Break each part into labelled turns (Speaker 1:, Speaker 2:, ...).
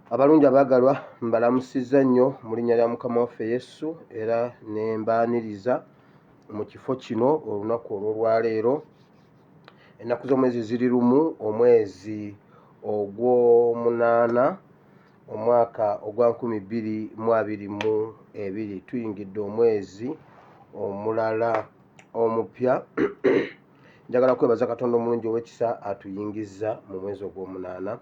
Speaker 1: Abalungi abaagalwa mbalamusizza nnyo mu linnya lya Mukama waffe Yesu era ne mbaaniriza mu kifo kino olunaku olw'olwaleero. Ennaku z'omwezi ziri lumu, omwezi ogw'omunaana omwaka ogwa 2022. Tuyingidde omwezi omulala omupya. Njagala kwebaza Katonda omulungi ow'ekisa atuyingizza mu mwezi ogw'omunaana.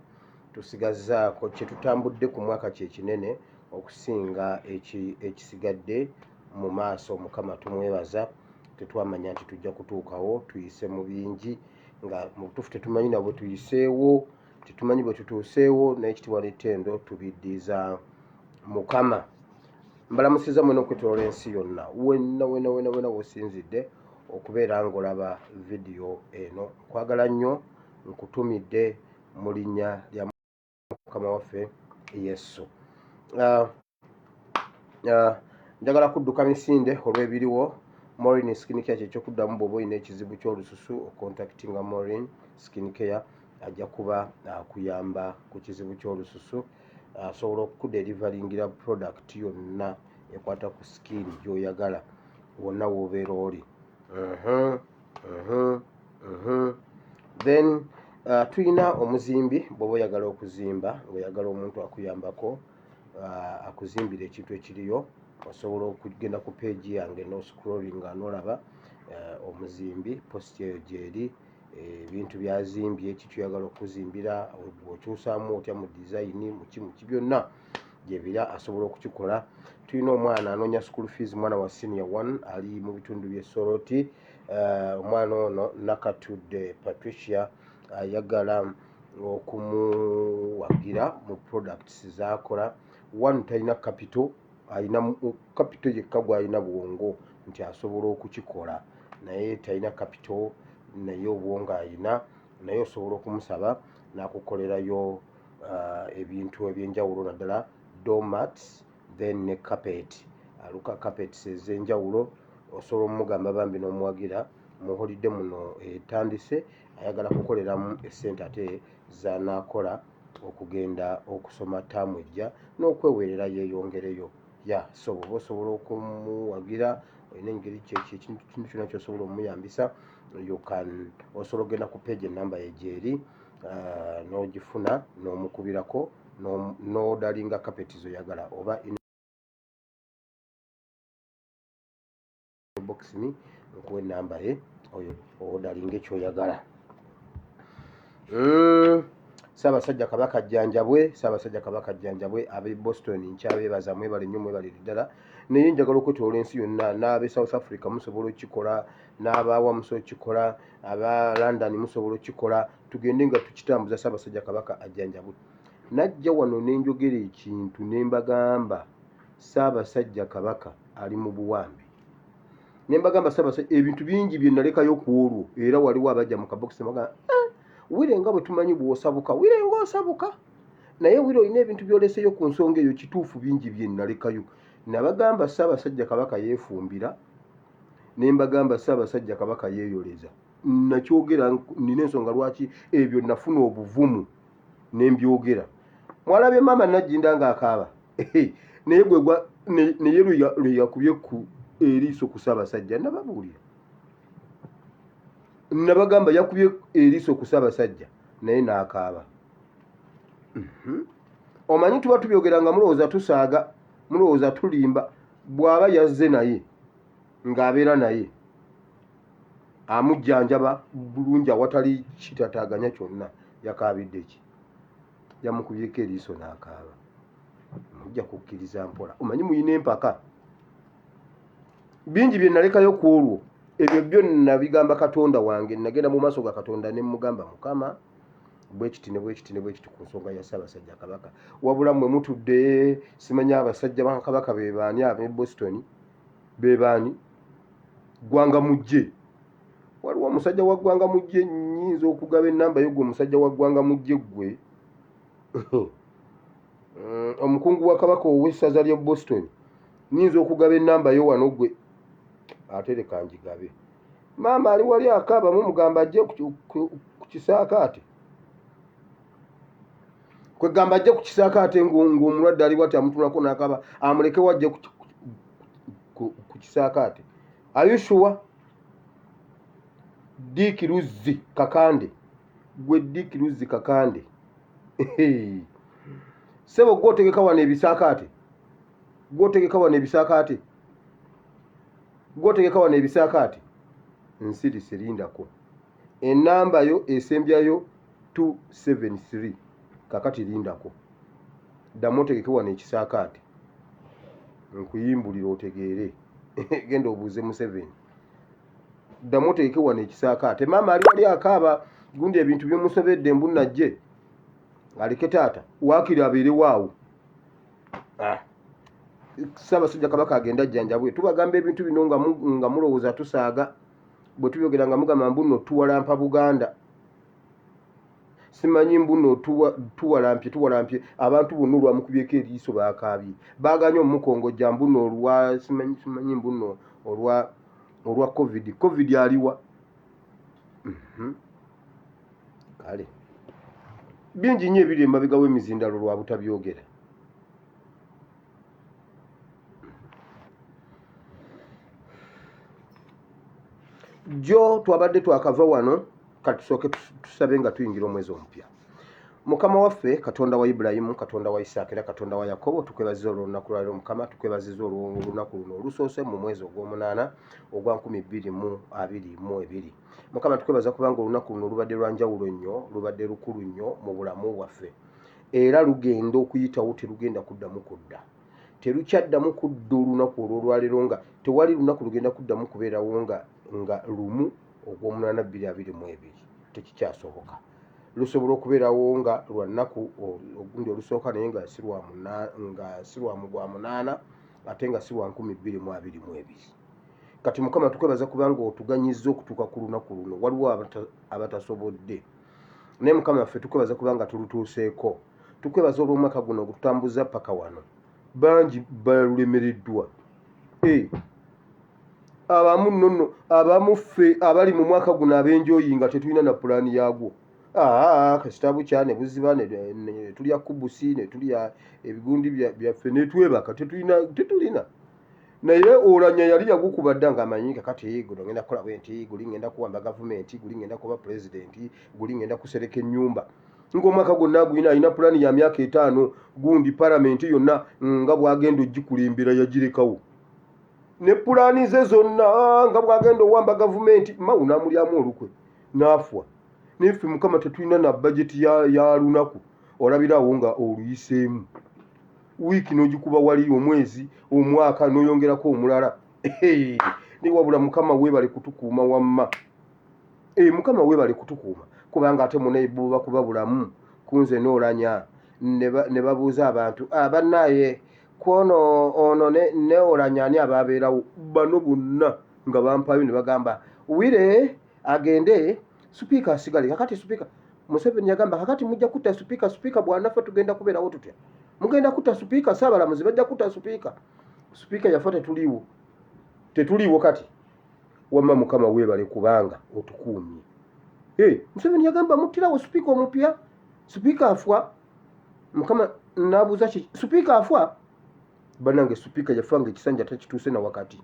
Speaker 1: Tusigazzaako kye tutambudde ku mwaka kye kinene okusinga ekisigadde mu maaso. Mukama tumwebaza. Tetwamanya nti tujja kutuukawo, tuyise mu bingi nga mu butuufu tetumanyi na bwe tuyiseewo, tetumanyi bwe tutuuseewo, naye ekitiibwa n'ettendo tubiddiza Mukama. Mbalamusizza mwena okwetooloola ensi yonna wena w'osinzidde okubeera ng'olaba vidiyo eno. Nkwagala nnyo, nkutumidde mu linnya lya Mukama waffe Yesu. Njagala kudduka misinde olw'ebiriwo. Maureen Skin Care ky'ekyokuddamu bw'oba olina ekizibu ky'olususu, okontakitinga Maureen Skin Care ajja kuba akuyamba ku kizibu ky'olususu. Asobola okukuderivalingira product yonna ekwata ku skin gy'oyagala wonna w'obeera oli. Then tulina omuzimbi bw'oba oyagala okuzimba, ng'oyagala omuntu akuyambako akuzimbira ekintu ekiriyo. Osobola okugenda ku page yange no scrollinga n'olaba omuzimbi post eyo gyeri, ebintu byazimbye, ekituyagala okuzimbira, okyusaamu otya mu design mu byonna gyebira asobola okukikola. Tulina omwana anoonya school fees, mwana wa senior 1 ali mu bitundu by'e Soroti. Omwana ono nakatudde Patricia ayagala okumuwagira mu products z'akola. One talina capital, alina capital yekka gw'alina bwongo nti asobola okukikola, naye talina capital, naye obwongo alina, naye osobola okumusaba n'akukolerayo ebintu eby'enjawulo, naddala doormats then ne carpet. Aluka carpets ez'enjawulo osobola omugamba bambi n'omuwagira mu holiday muno etandise, ayagala kukoleramu essente ate z'anaakola okugenda okusoma ttaamu ejja n'okweweerera yeeyongereyo. So bw'oba osobola okumuwagira, olina engeri ekintu kyonna ky'osobola omuyambisa, osobola okugenda ku page ennamba ye gyeri n'ogifuna n'omukubirako n'odalinga kapeti zoyagala, oba box ni nkuwa ennamba ye odalinga ekyoyagala. Ssaabasajja Kabaka ajjanjabwe, Ssaabasajja Kabaka ajjanjabwe. Ab'e Boston nkyabeebaza, mwebale nnyo, mwebalire ddala. Naye njagala okwetooloola ensi yonna, n'ab'e South Africa musobola okukikola, n'abaawa musobola okukikola, aba London musobola okukikola. Tugende nga tukitambuza. Ssaabasajja Kabaka ajjanjabwe. Najja wano ne njogera ekintu ne mbagamba Ssaabasajja Kabaka ali mu buwambe. Ne mbagamba Ssaabasajja ebintu bingi bye nalekayo ku olwo, era waliwo abajja mu kabokisi mbagamba Wire nga bwe tumanyi bw'osabuka, Wire ng'osabuka, naye Wire olina ebintu by'oleseyo ku nsonga eyo, kituufu bingi bye nalekayo. Nabagamba Ssaabasajja Kabaka yeefumbira, ne mbagamba Ssaabasajja Kabaka yeeyoleza. Nakyogera, nina ensonga lwaki ebyo nafuna obuvumu ne mbyogera. Mwalabye maama Najjinda ng'akaaba, naye lwe yakubye ku eriiso ku Ssaabasajja, nababuulira. Nabagamba yakubye eriiso ku Ssaabasajja naye n'akaaba. Omanyi tuba tubyogera nga mulowooza tusaaga, mulowooza tulimba. Bw'aba yazze naye ng'abeera naye amujjanjaba bulungi awatali kitataaganya kyonna, yakaabidde ki? Yamukubyeko eriiso n'akaaba. Mujja kukkiriza mpola. Omanyi muyina empaka. Bingi bye nalekayo ku olwo, ebyo byonna bigamba Katonda wange. Nagenda mu maaso ga Katonda ne mugamba Mukama bwe kiti ne bwe kiti ne bwe kiti ku nsonga ya Ssaabasajja Kabaka. Wabula mmwe mutudde, simanyi abasajja ba Kabaka be baani ab'e Boston, be baani? Gwanga mujje. waliwo omusajja wa ggwanga mujje nnyinza okugaba ennamba yo gwe omusajja wa ggwanga mujje ggwe omukungu wa kabaka ow'essaza lya Boston nnyinza okugaba ennamba yo wano gwe ate leka ngigabe. Maama ali wali akaaba mumugamba ajje ku kisaakaate kwegamba ajje ku kisaakaate ng'omulwadde ali bwati amutunulako n'akaaba amuleke wajje ku kisaakaate. Ayushuwa Diiki Luzzi Kakande gwe Diiki Luzzi Kakande sebo gwotegeka wano ebisaakaate gwotegeka wano ebisaakaate nsiri sirindako ennamba yo esembyayo 273 kakati lindako ddamu otegeke wano ekisaakaate nkuyimbulira otegeere genda obuuze Museveni ddamu otegeke wano ekisaakaate. Maama ali wali akaaba gundi ebintu byomusobedde mbunajje aleke taata waakiri abeere waawo. Ssaabasajja kabaka agenda ajjanjabwe tubagamba ebintu bino nga mulowooza tusaaga bwe tubyogera nga mugamba mbuno tuwalampa Buganda. Simanyi mbuno tuwalampye abantu bonna olwamukubyeko eriiso baakaabye baaganye omukongojja mbuno olwa simanyi mbuno olwa covid aliwa. Kale bingi nnyo ebiri emabega w'emizindalo lwa butabyogera. Jo twabadde twakava wano kati tusooke tusabe nga tuyingira omwezi omupya. Mukama waffe Katonda wa Ibulayimu, Katonda wa Isaaka era Katonda wa Yakobo tukwebaziza olw'olunaku lwaleero Mukama, tukwebaziza olw'olunaku luno olusoose mu mwezi ogw'omunaana ogwa 2022. Mukama tukwebaza kubanga olunaku luno lubadde lwa njawulo nnyo, lubadde lukulu nnyo mu bulamu bwaffe era lugenda okuyitawo terugenda kuddamu kudda. Terukyaddamu kudda olunaku olw'olwaleero nga tewali lunaku lugenda kuddamu kubeerawo nga lumu ogw'omunaana 2022 tekikyasoboka. Lusobola okubeerawo nga lwa nnaku ogundi olusooka naye nga si lwa mugwa munaana ate nga si lwa 2022. Kati Mukama tukwebaza kubanga otuganyizza okutuuka ku lunaku luno. Waliwo abatasobodde naye Mukama waffe tukwebaza kubanga tulutuuseeko. Tukwebaza olw'omwaka guno ogututambuza paka wano. Bangi balulemereddwa. Abamu nno abamu ffe abali mu mwaka guno ab'enjoyi nga tetulina na pulaani yaagwo. Kasitabu kya ne buziba ne tulya kubusi ne tulya ebigundi byaffe ne twebaka tetulina. Naye olanya yali yagukuba dda ng'amanyi kakati guno ngenda kukola bwenti, guli ngenda kuwamba gavumenti, guli ngenda kuba pulezidenti, guli ngenda kusereka ennyumba. Ng'omwaka gwonna alina pulaani ya myaka 5 gundi palamenti yonna nga bw'agenda ogikulimbira yagirekawo. Ne pulaani ze zonna nga bw'agenda owamba gavumenti mawu n'amulyamu olukwe n'afwa. Niffe Mukama tetulina na bajeti ya lunaku olabirawo nga oluyiseemu. Wiiki n'ogikuba wali omwezi omwaka n'oyongerako omulala. Ne wabula Mukama weebale kutukuuma wamma. Mukama weebale kutukuuma kubanga ate munayibo bakuba bulamu kunze n'olanya ne babuuza abantu bannaye kwono ono ne olanya ani ababeerawo bano bonna nga bampayo ne bagamba wire agende Supiika asigale. Kakati Supiika Museveni yagamba kakati mujja kutta Supiika bw'anafa tugenda kubeerawo tutya? Mugenda kutta Supiika, Saabalamuzi bajja kutta Supiika yafa tetuliiwo kati. Wamma Mukama weebale kubanga otukuumye. Museveni yagamba muttirawo Supiika omupya. Supiika afwa. Mukama n'abuuza ki Supiika afwa? Bannange Supiika yafa nga ekisanja takituuse na wakati.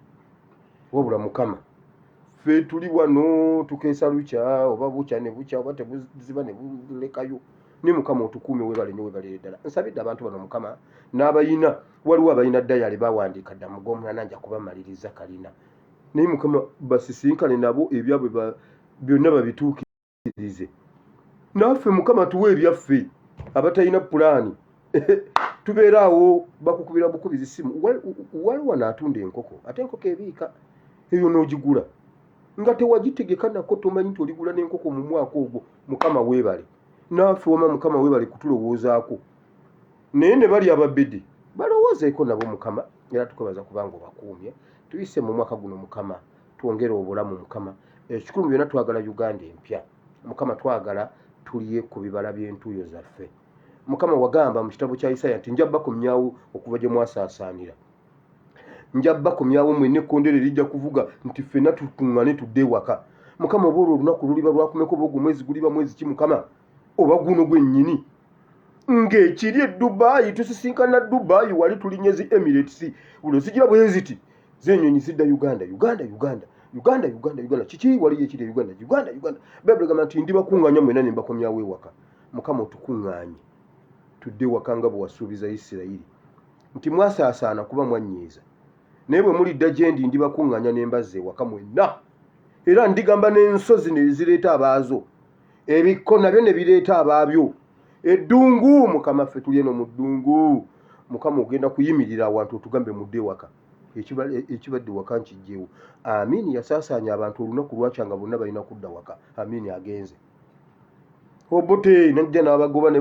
Speaker 1: Wabula Mukama ffe tuli wano tukeesa lukya oba bukya ne bukya oba tebuziba ne bulekayo. Ne Mukama otukuume weebale ddala. Nsabidde abantu bano Mukama n'abayina waliwo abayina ddayali bawandiika dda mu gw'omunaana nja kubamaliriza kalina. Naye Mukama basisinkane nabo ebyabwe byonna babituukirize. Naffe Mukama tuwe ebyaffe abatalina pulaani. Tubeeraawo bakukubira bukubizi simu. Waliwo n'atunda enkoko ate enkoko ebiika eyo n'ogigula nga tewagitegeka nako tomanyi nti oligula n'enkoko mu mwaka ogwo. Mukama weebale naffe wama Mukama weebale kutulowoozaako. Naye ne bali ababedde balowoozeeko nabo Mukama era tukwebaza kubanga obakuumye. Tuyise mu mwaka guno Mukama twongere obulamu Mukama ekikulu byonna twagala Uganda empya. Mukama twagala tuliye ku bibala by'entuuyo zaffe. Mukama wagamba mu kitabo kya Isaya nti njabba kumyawo okuva gye mwasaasaanira. Njabba kumyawo mwenna ekkondere lijja kuvuga nti ffenna tukuŋŋane tudde ewaka. Mukama oba olwo olunaku luliba lwakumeko oba ogwo mwezi guliba mwezi ki Mukama oba guno gwennyini ng'ekiri e Dubai tusisinkana Dubai wali tulinye zi Emirates ulo zigira bwe ziti z'ennyonyi zidda Uganda kiki wali ekiri Uganda Bible gamba nti ndi bakuŋŋanya mwenna ne mbakomyawo ewaka. Mukama otukuŋŋanye tudde ewaka nga bwe wasuubiza Isirayiri nti mwasaasaana kuba mwanyiiza naye bwe mulidda gye ndi bakuŋŋanya ne mbazza ewaka mwenna. Era ndigamba n'ensozi ne zireeta abaazo, ebikko nabyo ne bireeta abaabyo, eddungu Mukama ffe tuli eno mu ddungu. Mukama ogenda kuyimirira awantu otugambe mudde ewaka, ekibadde waka nkijjeewo. Amiini yasaasaanya abantu olunaku lwakyanga bonna balina kudda waka. Amiini agenze. Obote najja n'abagoba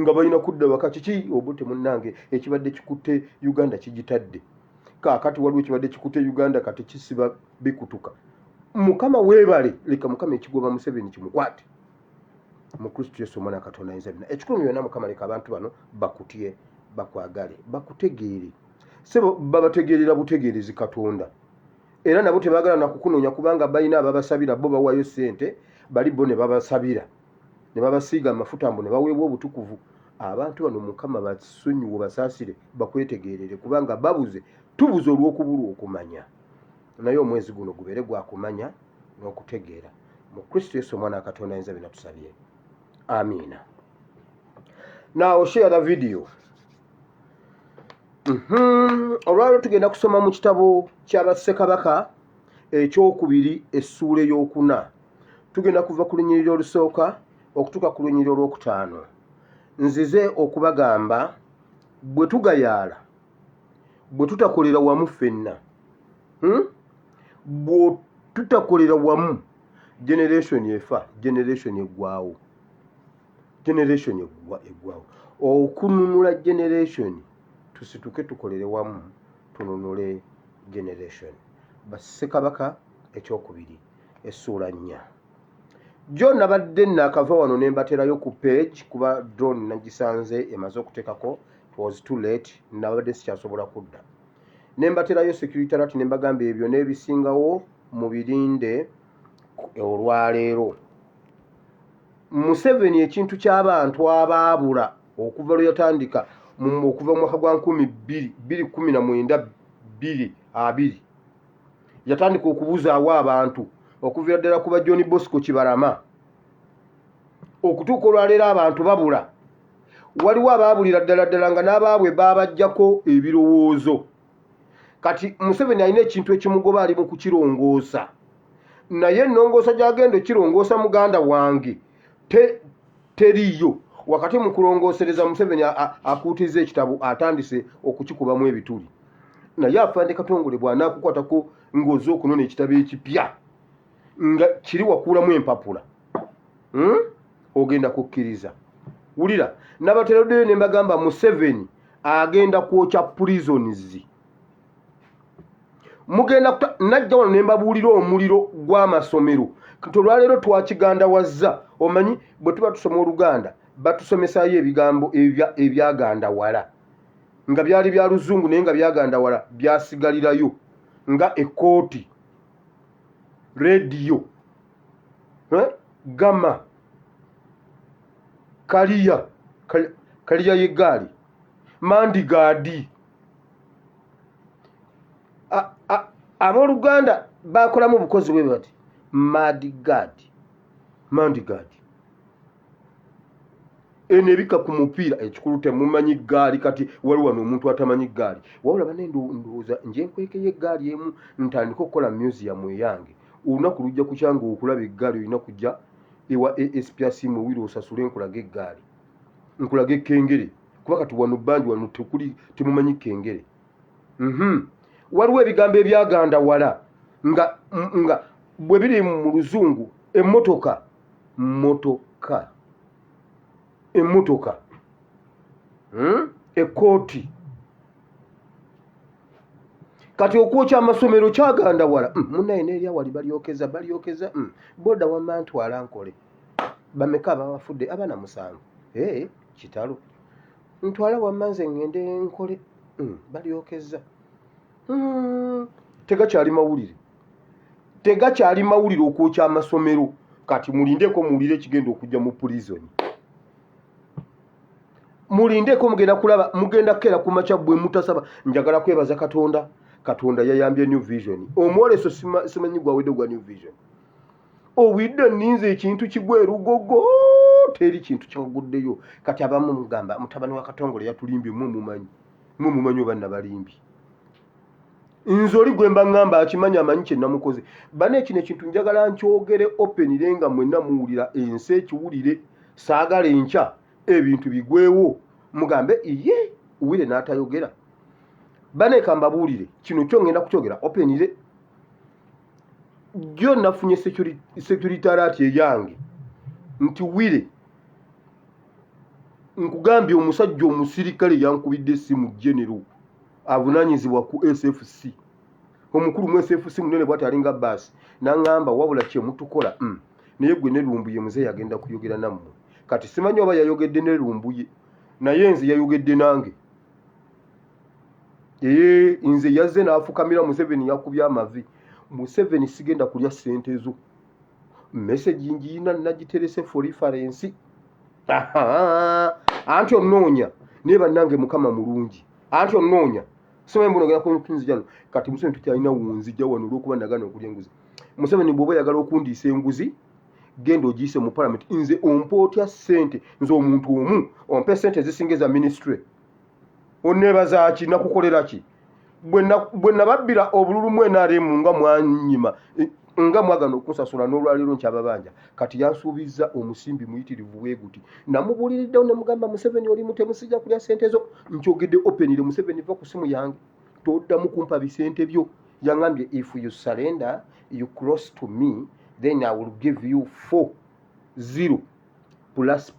Speaker 1: nga balina kudda waka. Kiki obote munnange ekibadde kikutte Uganda kigitadde. Kaakati waliwo ekibadde kikutte Uganda kati kisiba bikutuka. Mukama weebale, leka Mukama ekigoba Museveni kimukwate. Mu Kristo Yesu omwana Katonda ayinza byonna. Ekikulu byonna Mukama leka abantu bano bakutye, bakwagale, bakutegeere. Sebo babategeerera butegeerezi Katonda. Era nabo tebaagala na kukunoonya kubanga balina ababasabira bo bawaayo ssente, bali bo ne babasabira. Ne babasiiga amafuta mbu ne baweebwa obutukuvu. Abantu bano Mukama basonyiwe basaasire bakwetegeerere kubanga babuze, tubuze olw'okubulwa okumanya. Naye omwezi guno gubeere gwa kumanya n'okutegeera. Mu Kristo Yesu omwana Katonda ayinza byonna tusabye. Amiina. Now share the video. Olwaliro tugenda kusoma mu kitabo ky'Abassekabaka ekyokubiri essuula ey'okuna. Tugenda kuva ku lunyiriri olusooka okutuuka ku lunyiriri olwokutaano. Nzize okubagamba bwe tugayaala, bwe tutakolera wamu ffenna, bwe tutakolera wamu generation efa, generation eggwaawo. Generation eggwaawo. Okununula generation tusituke tukolere wamu tununule generation. Bassekabaka ekyokubiri essuula 4. Jo nabadde nakava wano ne mbaterayo ku page kuba drone nagisanze emaze okuteekako. It was too late. Nabadde sikyasobola kudda. Ne mbaterayo security alert ne mbagamba ebyo n'ebisingawo mu birinde olwaleero. Museveni ekintu ky'abantu abaabula okuva lwe yatandika okuva mu mwaka gwa 2019 yatandika okubuzaawo abantu okuva ddala kuba John Bosco Kibalama okutuuka olwaleero abantu babula. Waliwo abaabulira ddala nga n'abaabwe baabajjako ebirowoozo. Kati Museveni alina ekintu ekimugoba ali mu kukirongoosa. Naye ennongoosa gy'agenda okirongoosa muganda wange teriyo. Wakati mu kulongoosereza Museveni akuutiza ekitabo atandise okukikubamu ebituli. Naye Afande Katongole bw'anaakukwatako ng'oze okunona ekitabo ekipya nga kiri wakuulamu empapula, ogenda kukkiriza. Wulira, nabateroddeyo ne mbagamba Museveni agenda kwokya prisons. Mugenda najja wano ne mbabuulira omuliro gw'amasomero. Kati olwaleero twakigandawazza. Omanyi bwe tuba tusoma Oluganda batusomesaayo ebigambo ebyagandawala nga byali bya Luzungu naye nga byagandawala byasigalirayo nga ekkooti, rediyo, gama, kaliya y'eggaali, mandigaadi. Abooluganda bakolamu obukozi bwe bati mandigaadi. Eno ebika ku mupiira ekikulu temumanyi ggaali. Kati waliwo wano omuntu atamanyi ggaali. Wabula bane ndowooza nje nkweke y'eggaali emu ntandika okukola museum eyange. Olunaku lujja kukyanga okulaba eggaali olina kujja ewa ASPC Muwiro osasule nkulaga eggaali, nkulaga ekkengere kuba kati wano bbanji wano temumanyi kkengere. Waliwo ebigambo ebyagandawala nga bwe biri mu Luzungu. Emmotoka, ekkooti, kati okwokya amasomero kyaganda wala munaye n'eri awali balyokeza boda wamma ntwala nkole bameka abafudde abana 7 kitalo ntwala wamma nze ngende nkole balyokeza tegakyali mawulire okwokya amasomero kati mulindeko muwulire kigenda okujja mu prison mulindeko mugenda kera ku macha bwe mutasaba njagala kwebaza katonda yayambye New Vision omwoleso simanyi gwawedde gwa New Vision owidde ninze ekintu kigwe rugogo teri kintu kyaguddeyo kati abamu mugamba mutabani wa Katongole yatulimbye mumanyi oba nabalimbi nzoli gwe mbangamba akimanya amanyi kye namukoze bane kino ekintu njagala nkyogere openire nga mwenna muwulira ensi ekiwulire saagala enkya ebintu bigwewo mugambe iye uwire n'atayogera bane kambabuulire kino kyo ngenda kukyogera openire gyo nafunye security alert eyange nti wire nkugambye omusajja omusirikale yankubidde essimu general avunanyizibwa ku SFC omukulu mu SFC munene bwati alinga basi nangamba wabula kye mutukola naye gwe ne lumbuye muze yagenda kuyogera nammwe kati simanyi oba yayogedde ne lumbuye naye nze yayogedde nange nze yazze n'afukamira Museveni yakubya amavi Museveni sigenda kulya sente zo message njina nagiterese for reference anti onoonya ne bannange mukama mulungi anti onoonya simanyi mbuno genda kuntunzi jano kati Museveni tukyalina wunzijja wano olw'okuba nagana okulya enguzi Museveni bw'oba yagala okundiisa enguzi genda ogiyise mu parliament nze ompootya sente nze omuntu omu ompe sente zisingeza ministry onebaza ki nakukolera ki bwe nababbira obululu NRM nga mwanyima nga mwagana okunsasula n'olwaliro nkyababanja kati yansuubiza omusimbi muyitirivu weguti namubuuliriddewo ne mugamba Museveni oli mutemusijja kulya sente zo nkyogedde openire Museveni va ku simu yange toddamu kumpa bisente byo yangambye if you surrender you cross to me then I will give you 40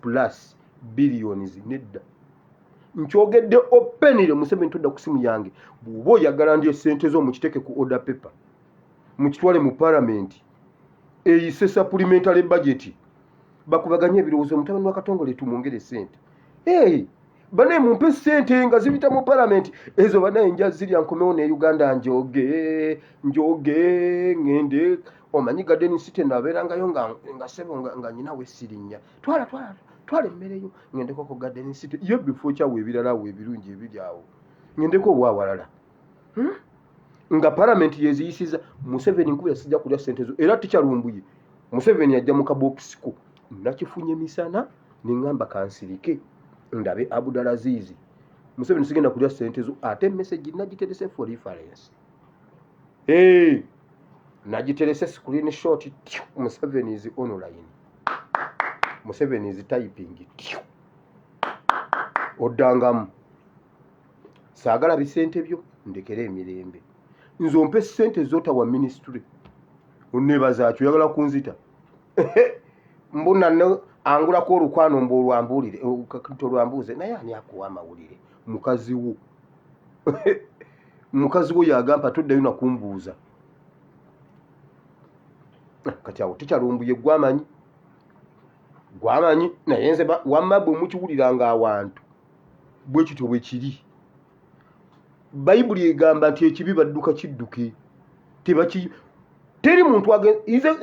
Speaker 1: plus billions nedda nkyogedde openire Museveni todda ku simu yange bw'oba oyagala ndi esente zo mukiteke ku order paper mukitwale mu parliament eyise supplementary budget bakubaganye ebirowoozo mutabani wa Katongole tumwongere sente bane mumpe sente nga zibita mu parliament ezo banaye nja zirya nkomewo ne Uganda njoge ngende omanyi Garden City nabeerangayo nga sebo nga nyinawe sirinya twala emmereyo ngendeko ko Garden City yo before kyawe ebirala we ebirungi ebiri awo ngendeko obwawalala nga parliament yeziyisiza Museveni nkuya sijja kulya sente zo era tikyalumbuye Museveni yajja mu kabokisi ko nakifunye misana ningamba kansirike ndabe Abdulaziz Museveni sigenda kulya sente zo ate message nagiterese for reference nagiterese screenshot Museveni is online Museveni is typing oddangamu saagala bisente byo ndekere emirembe nze ompe sente zota wa ministry onebaza akyo yagala kunzita mbona no angulako olukwano mbolwambulire tolwambuze naye ani akuwa amawulire mukazi wo yagamba toddayo nakumbuuza kati awo tikyalumbuye gwamanyi naye nze wamma bwe mukiwuliranga awantu bwe kityo bwe kiri Bayibuli egamba nti ekibi badduka kidduke teri muntu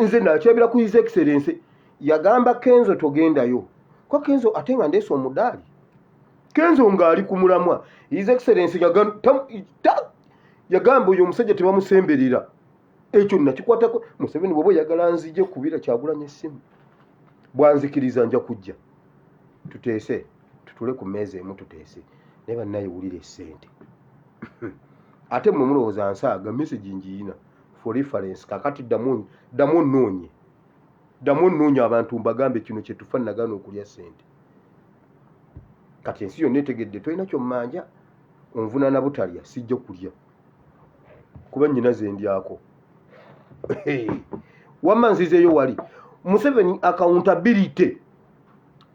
Speaker 1: nze nakyabira ku His Excellency yagamba Kenzo togendayo ko Kenzo ate nga ndeese omudaali Kenzo ng'ali ku mulamwa His Excellency yagamba oyo omusajja tebamusemberera ekyo nakikwatako Museveni bw'oba yagala nzije kubira Kyagulanyi essimu bwanzikiriza nja kujja tuteese tutule ku mmeeza emu tuteese naye bannaye wulira essente ate mwe mulowooza nsaaga message njiina for reference kakati ddamu nnoonye abantu mbagambe kino kye tufa nagana okulya sente kati ensi yonna etegedde tolina kyommanja onvunaana butalya sijja kulya kuba nnyina ze ndyako wamma nzizeeyo wali Museveni accountability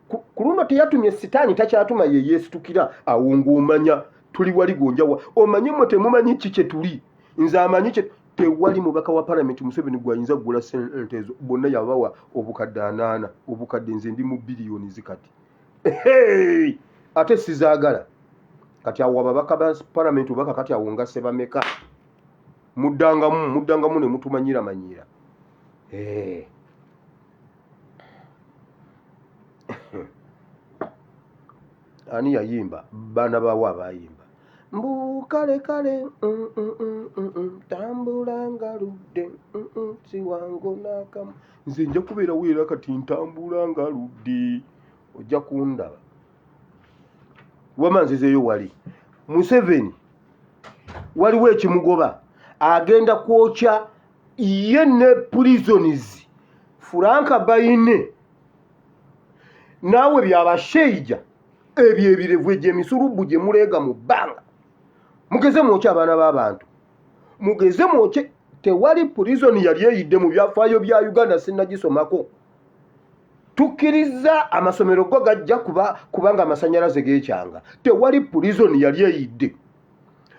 Speaker 1: ku luno teyatumye sitaani takyatuma ye yeesitukira awo ng'omanya tuli wali gonjawa omanyi mwe temumanyi ki kye tuli nze amanyi tewali mubaka wa palamenti Museveni gwayinza kugula sente ezo bonna yabawa obukadde 8 obukadde nze ndi mu biliyoni zikati ate sizaagala kati awo ababaka ba palamenti obaka kati awo nga sebameka muddangamu ne mutumanyira ani yayimba baana bawa bayimba mbukale kale tambula ngaludde siwango nakamu nze nja kubeera weera kati ntambula ngaludde ojja kundaba wamanzizeyo wali Museveni waliwo ekimugoba agenda kwokya ye ne prisons Franka Bayine naawe byabasheija ebyo ebirevu egy'emisurubbu gye muleega mu bbanga mugeze mwokye abaana b'abantu mugeze mwokye tewali prison yali eyidde mu byafaayo bya Uganda sinnagisomako tukkiriza amasomero go gajja kubanga amasanyalaze geekyanga tewali prison yali eyidde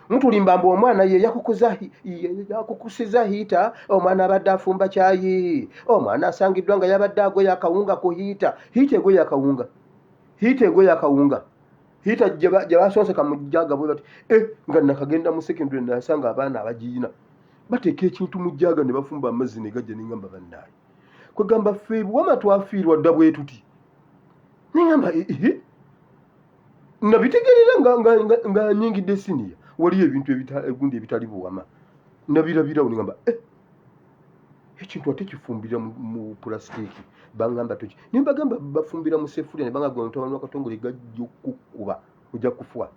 Speaker 1: mutulimba mbu omwana ye yakukusiza hiita omwana abadde afumba kyayi omwana asangiddwa nga yabadde agoya akawunga ku hiita egoya akawunga hiita gye basonseka mu jjaaga bwe bati nga nakagenda mu secondary nasanga abaana abagiina bateeka ekintu mu jjaaga ne bafumba amazzi ne gajja nengamba bannaayi kwegamba ffe wama twafiirwa dda bwe tuti nengamba nabitegerera nga nyingidde siniya waliyo ebintu egundi ebitali buwama nabirabirawo nengamba ekintu ate kifumbira mu pulasitiiki bangamba toki nimbagamba bafumbira mu sefulia ne banga gwe akatongole gajja okukuba ojja kufa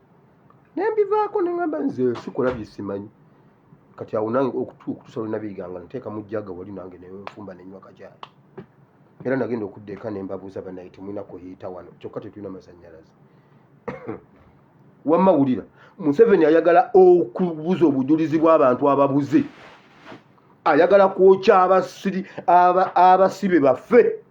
Speaker 1: nembivaako nengamba nze sikola byesimanyi kati awo nange okutuusa lwenabiganga nteeka mu jjaaga wali nange nenfumba nenywa kakyali era nagenda okuddeeka nembabuuza banaye temulina kuhiita wano kyokka tetulina masannyalaze wamawulira Museveni ayagala okubuza obujulizi bw'abantu ababuze ayagala kwokya abasibe baffe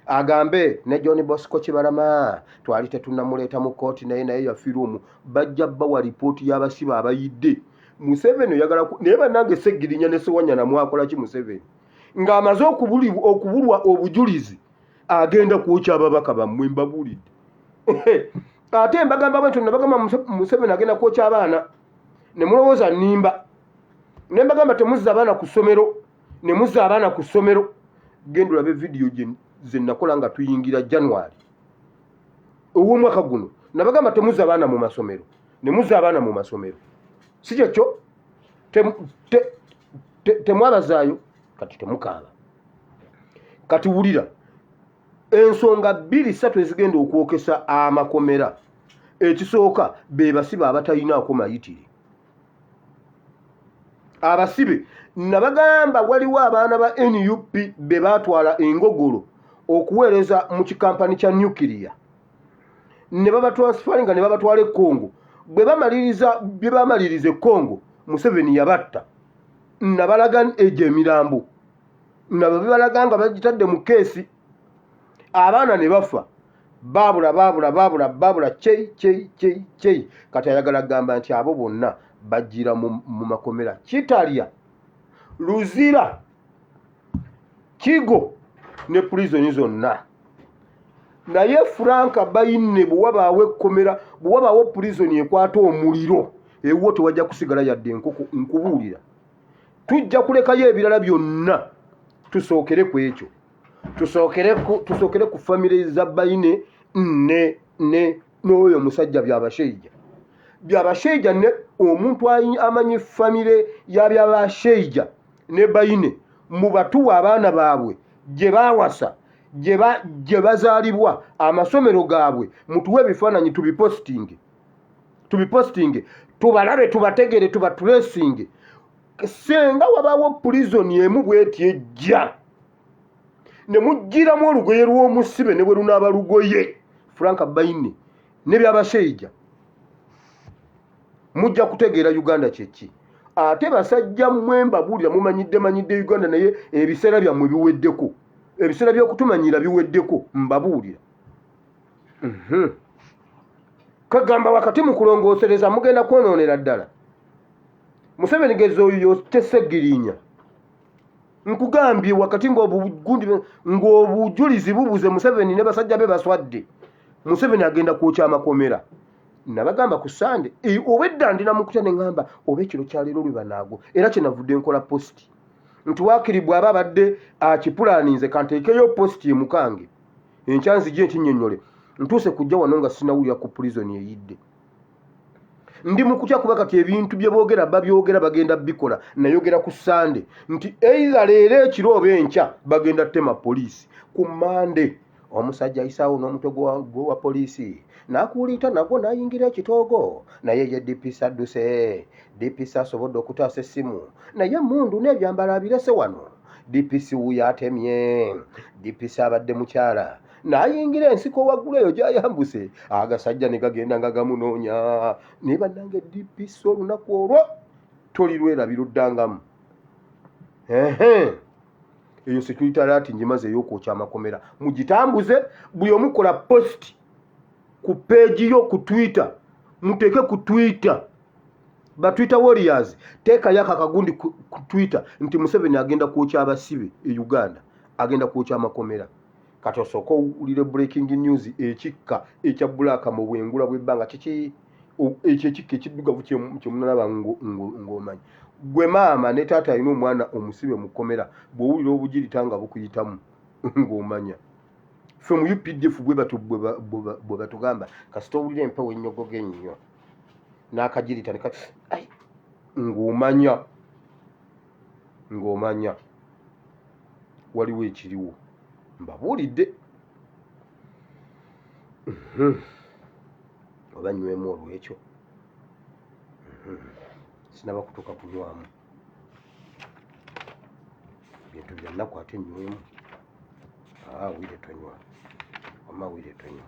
Speaker 1: agambe ne John Bosco Kibalama twali tetunnamuleeta mu kooti naye yafiirwa omwo bajja bawa lipooti y'abasibe abayidde Museveni oyagala naye bannange Seggirinya ne Sewanya namwakola ki Museveni ng'amaze okubulwa obujulizi agenda kwokya ababaka bammwe mbabuulidde ate mbagamba bwe nabagamba Museveni agenda kwokya abaana ne mulowooza nnimba ne mbagamba temuzza abaana ku ssomero ne muzza abaana ku ssomero genda olabe vidiyo ze nakola nga tuyingira January ow'omwaka guno nabagamba temuzza abaana mu masomero ne muzza abaana mu masomero si kyekyo temwabazaayo kati temukaaba kati wulira ensonga 2-3 ezigenda okwokesa amakomera ekisooka be basibe abatalinaako mayitire abasibe nabagamba waliwo abaana ba NUP be batwala engogolo okuweereza mu kikampani kya nuclear ne babatransferinga ne babatwala e Congo bwe bamaliriza e Congo Museveni yabatta nabalaga egy'emirambo nabo bebalaga nga bagitadde mu keesi abaana ne bafa babula chei kati ayagala gamba nti abo bonna bajjira mu makomera Kitalya Luzira Kigo ne prison zonna naye Franka Bayine bwabaawe ekkomera bwabaawo prison ekwata omuliro ewo tewajja kusigala yadde enkoko nkubuulira tujja kulekayo ebirala byonna tusookere ku ekyo tusookere ku famire za Bayine n'oyo musajja byabasheija ne omuntu amanyi famire ya byabasheija ne Bayine mu batuwa abaana baabwe gye baawasa gye bazaalibwa amasomero gaabwe mutuwe ebifaananyi tubipostinge tubalabe tubategere tubatulesinge senga wabaawo prison emu bweti ejja ne mugiramu olugoye lw'omusibe ne bwe lunaaba lugoye Franka Bayine ne byabasheija mujja kutegeera Uganda kyeki ate basajja mmwe mbabuulira mumanyidde Uganda naye ebiseera byammwe biweddeko ebiseera by'okutumanyira biweddeko mbabuulira kagamba wakati mu kulongoosereza mugenda kwonoonera ddala Museveni gezo oyo tesegirinya nkugambye wakati ng'obujulizi bubuze Museveni ne basajja be baswadde Museveni agenda kwokya amakomera nabagamba ku Sande obwedda ndina mukutya ne ngamba oba ekiro kyaleero lwe banaago era kyenavudde nkola posti nti waakiri bw'aba abadde akipulaninze kanteekeyo posti emukange enkyanzi gye ntinnyonnyole ntuuse kujja wano nga sinawulira ku prison eyidde ndi mukutya kuba kati ebintu bye boogera babyogera bagenda bikola nayogera ku Sande nti either leero ekiro oba enkya bagenda tema poliisi ku Mande omusajja ayisaawo n'omutwe gwa poliisi n'akuuliita nagwo n'ayingira ekitoogo naye ye DPC adduse DPC asobodde okutaasa essimu naye mundu n'ebyambalo abirese wano DPC wuyo atemye DPC abadde mukyala n'ayingira ensiko waggulu eyo gy'ayambuse agasajja ne gagenda nga gamunoonya naye bannange DPC olunaku olwo tolirwerabira oddangamu eyo security alert ngimaze ey'okwokya amakomera mugitambuze buli omukola post ku page yo ku Twitter muteeke ku Twitter ba Twitter warriors teekayo akagundi ku Twitter nti Museveni agenda kwokya abasibe e Uganda agenda kwokya amakomera kati osooka owulire breaking news ekikka ekya Bulaka mu bwengula bw'ebbanga kiki ekyo ekikka ekiddugavu kyemunalaba ng'omanyi gwe maama ne taata alina omwana omusibe mukomera bw'owulira obugirita nga bukuyitamu ng'omanya ffe mu UPDF bwe batugamba kasita owulira empewo ennyogoga ennyo n'akagirita ne ng'omanya waliwo ekiriwo mbabuulidde oba nywemu olwekyo sinaba kutuuka kunywamu bintu bya nnaku ate nywemu wire tonywa wama wire tonywa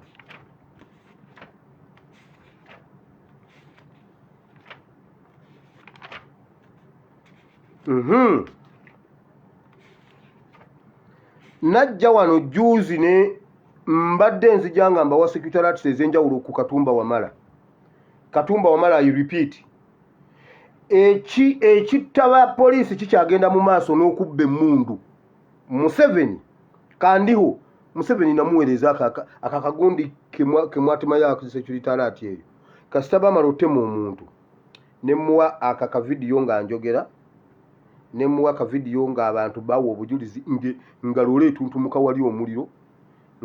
Speaker 1: najja wano juzi ne mbadde nzijanga mbawa secretariat ez'enjawulo ku Katumba Wamala I repeat ekittaba poliisi kikyagenda mu maaso n'okubba emmundu Museveni kandiho Museveni namuweereza akakagundi kemwatemayo secretariat eyo kasita bamala otema omuntu nemuwa akakavidiyo nga njogera nemuwa akavidiyo nga abantu bawa obujulizi nga loole etuntumuka wali omuliro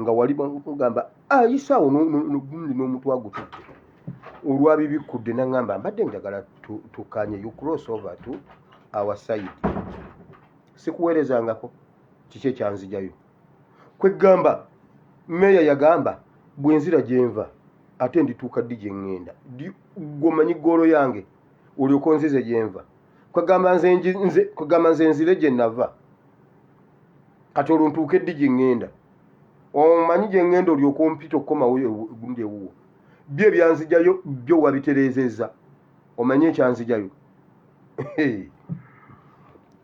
Speaker 1: nga wali bagamba ayisaawo n'ogundi n'omuntu agutudde olwabibikudde nangamba mbadde njagala tukanye you cross over to our side sikuweerezangako kiki ekyanzijayo kwegamba meya yagamba bwenzira gyenva ate ndituuka ddi gye ŋŋenda gwomanyi ggoolo yange olyoka nzize gyenva kwegamba nze nzire gye nava kati olwo ntuuke ddi gye ŋŋenda omanyi gye ŋŋenda olyoka ompita okukomawo gundi ewuwo byo ebyanzijayo byo wabitereezezza omanyi ekyanzijayo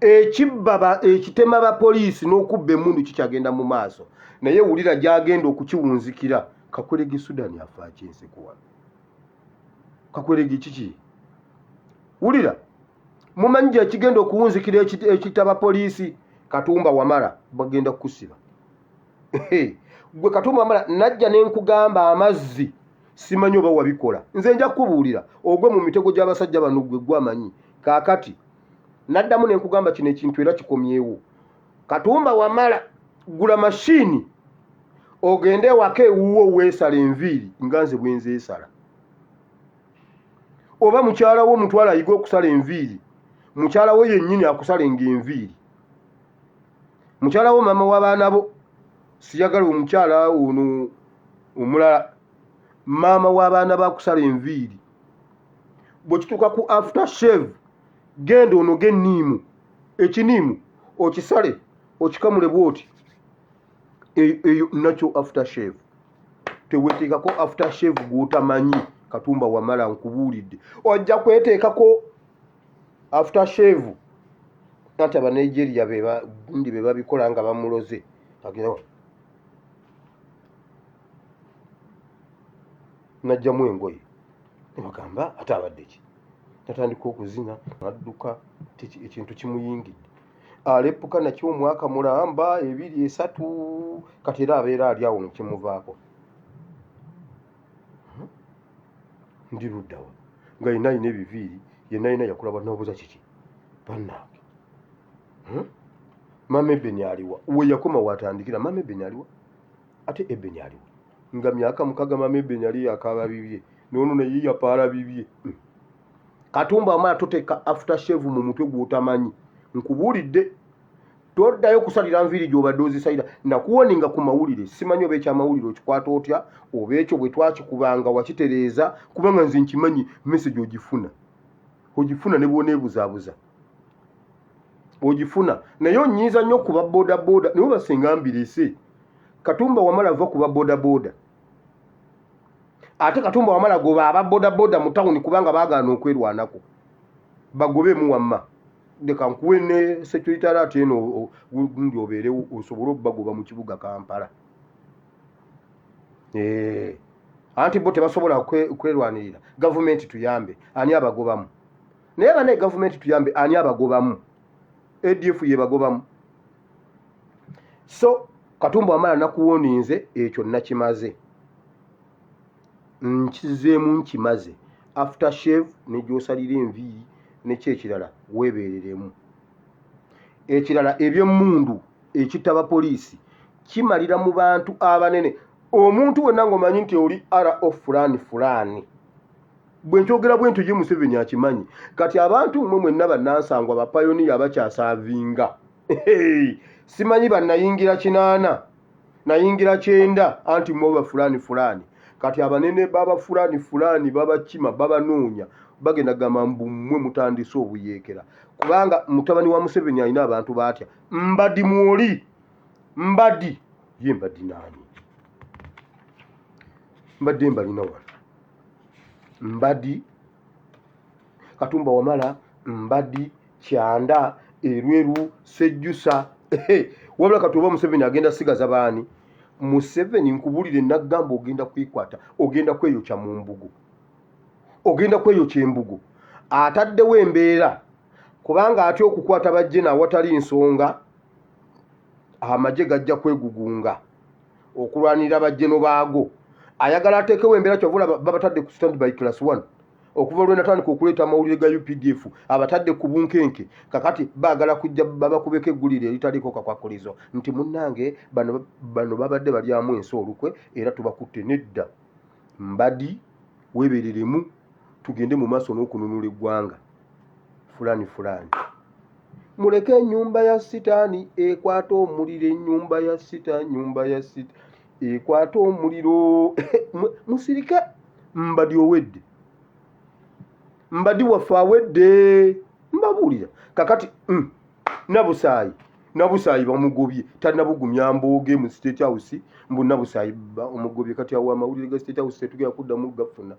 Speaker 1: ekitema bapoliisi n'okubba emmundu kikyagenda mu maaso naye wulira gyagenda okukiwunzikira Kakweregi Sudan afa akyenseko wano Kakweregi kiki wulira mumanyi gyekigenda okuwunzikira ekitaba poliisi Katumba Wamala bagenda kukusiba gwe Katumba Wamala najja nenkugamba amazzi simanyi oba wabikola nze nja kukubuulira ogwe mu mitego gy'abasajja bano gwe gwamanyi kaakati naddamu nenkugamba kino ekintu era kikomyewo Katumba Wamala gula mashini ogende ewaka ewuwo weesala enviiri nga nze bwe nzeesala oba mukyala wo mutwala ayiga okusala enviiri mukyala wo yennyini akusalenga enviiri mukyala wo mama w'abaana bo siyagala omukyala ono omulala maama w'abaana bakusala enviiri bwe kituuka ku after shave genda onoge enniimu ekiniimu okisale okikamule bwoti eyo nakyo after shave teweteekako after shave gw'otamanyi Katumba Wamala nkubuulidde ojja kweteekako after shave anti Abanigeria gundi be babikola nga bamuloze agenda najjamu engoye nebagamba ate abadde ki natandika okuzina adduka ekintu kimuyingidde aleppuka nakyo omwaka mulamba 2 3 kati era abeera ali awo nekimuvaako ndi luddawa nga yenna alina ebiviiri yenna alina yakulaba n'obuuza kiki bannange mama Ebeni aliwa we yakoma watandikira mama Ebeni aliwa ate Ebeni aliwa nga myaka mukaga mama Ebeni ali yakaba bibye nono naye yapaala bibye Katumba amala toteeka aftershave mu mutwe gw'otamanyi nkubuulidde toddayo kusalira nviiri gy'obadde ozisalira nakuwoninga ku mawulire simanyi oba ekyamawulire okikwata otya oba ekyo bwe twakikubanga wakitereeza kubanga nze nkimanyi message ogifuna ne bwoneebuzaabuza ogifuna naye onyiiza nnyo kuba boodabooda naye basinga mbirese Katumba wamala ava kuba boodabooda ate Katumba wamala goba aba boodabooda mu tawuni kubanga baagaana okwerwanako bagobemu wamma leka nkuwe ne security alert eno gundi obeerewo osobole okubagoba mu kibuga Kampala anti bo tebasobola kwerwanirira gavumenti tuyambe ani abagobamu naye bane gavumenti tuyambe ani abagobamu ADF ye bagobamu so Katumba wamala nakuwoninze ekyo nakimaze nkizeemu nkimaze aftershave ne gyosalira enviiri nekyekirala weebereremu ekirala eby'emmundu ekitaba poliisi kimalira mu bantu abanene omuntu wenna ng'omanyi nti oli RO fulani bwe nkyogera bwe ntyo ye Museveni akimanyi kati abantu mmwe mwenna bannansangwa bapayoniya bakyasaavinga simanyi bannayingira 8 nayingira 9 anti mwoba fulani kati abanene baba fulani babakima babanoonya bagenda gamba mbu mmwe mutandise obuyeekera kubanga mutabani wa Museveni alina abantu baatya mbadi mwoli mbadi ye mbadi nani mbadde mbalina wano mbadi Katumba wamala mbadi kyanda erweru sejjusa wabula kati oba Museveni agenda sigaza baani Museveni nkubulire nagamba ogenda kwikwata ogenda kweyokya mu mbugo ogenda kweyokya embugo ataddewo embeera kubanga atya okukwata bajje nawatali nsonga amagye gajja kwegugunga okulwanira bajjeno baago ayagala ateekewo embeera kyovula babatadde ku standby class 1 okuva lwe natandika okuleeta amawulire ga UPDF abatadde ku bunkenke kakati baagala kujja babakubeko eggulire eritaliko kakwakulizo nti munnange bano babadde balyamu ensi olukwe era tubakutte nedda mbadi weebereremu tugende mu maaso n'okununula eggwanga fulani muleke ennyumba ya sitaani ekwata omuliro ennyumba ya sita ekwata omuliro musirike mbadi owedde mbadi waffe awedde mbabuulira kakati nabusaayi bamugobye tanabugumya mbooge mu State House mbu nabusaayi omugobye kati awo amawulire ga State House tetugenda kuddamu gafuna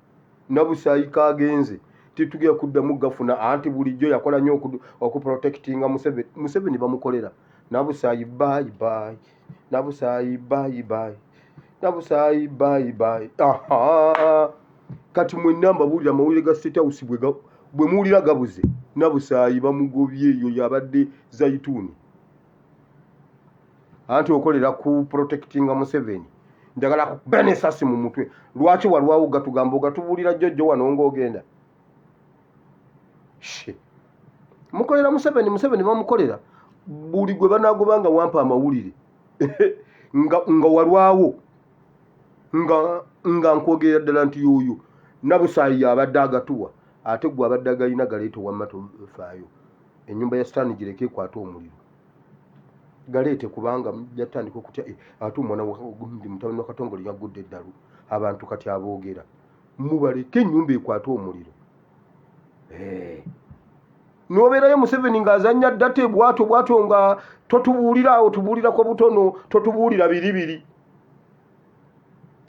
Speaker 1: nabusaayi kagenze tetugenda kuddamu gafuna anti bulijjo yakola nnyo okuprotectinga Museveni bamukolera nabusaayi bye kati mwenna mbabuulira amawulire ga State House bwe muwulira gabuze nabusaayi bamugobye eyo yabadde Zaituni anti okolera ku protectinga Museveni njagala kukuba n'essasi mu mutwe lwaki walwawo gatugamba ogatubuulira jjojjo wano ng'ogenda mukolera Museveni bamukolera buli gwe banaagobanga wampa amawulire nga walwawo nga nkwogera ddala nti yoyo nabusaayi abadde agatuwa ate gwe abadde agalina galeeta wamma tofaayo ennyumba ya sitaani gireke ekwata omuliro galeete kubanga jatandika okutya ate omwana wagundi mutabani wa Katongole yagudde eddalu abantu kati aboogera mubaleke ennyumba ekwata omuliro nobeerayo Museveni ng'azannya ddate bwato nga totubuulira awo tubuulirako butono totubuulira biri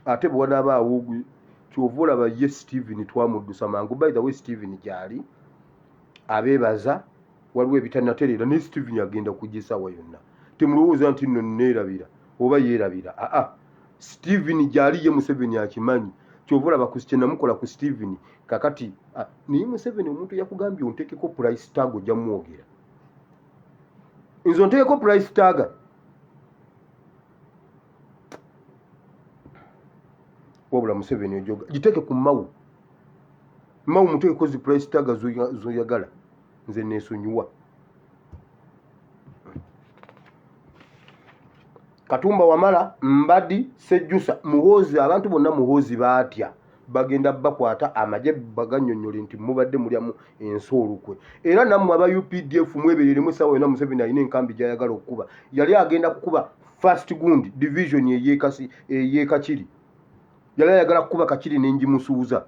Speaker 1: ate bwanaabaawo kyova olaba ye Stephen twamuddusa mangu by the way Stephen gyali abeebaza waliwo ebitanatereera ne Stephen agenda kugisawa yonna temulowooza nti nno neerabira oba yeerabira Stephen gyali ye Museveni akimanyi kyovula bakusite namukola ku Steven kakati ni Museveni omuntu yakugambye ontekeko price tag ojja muogera nzo ntekeko price tag wabula Museveni ojoga giteke ku mawu muteko zi price tag zoyagala nze nesonyiwa Katumba Wamala Mbadi Sejjusa Muhozi abantu bonna Muhozi batya bagenda bakwata amaje baganyonyole nti mubadde mulyamu ensoolukwe era nammwe aba UPDF mwebereremu sawa yona Museveni alina enkambi gyayagala okukuba yali agenda kukuba first gund division eyekakiri yali ayagala kukuba kakiri n'enjimusuuza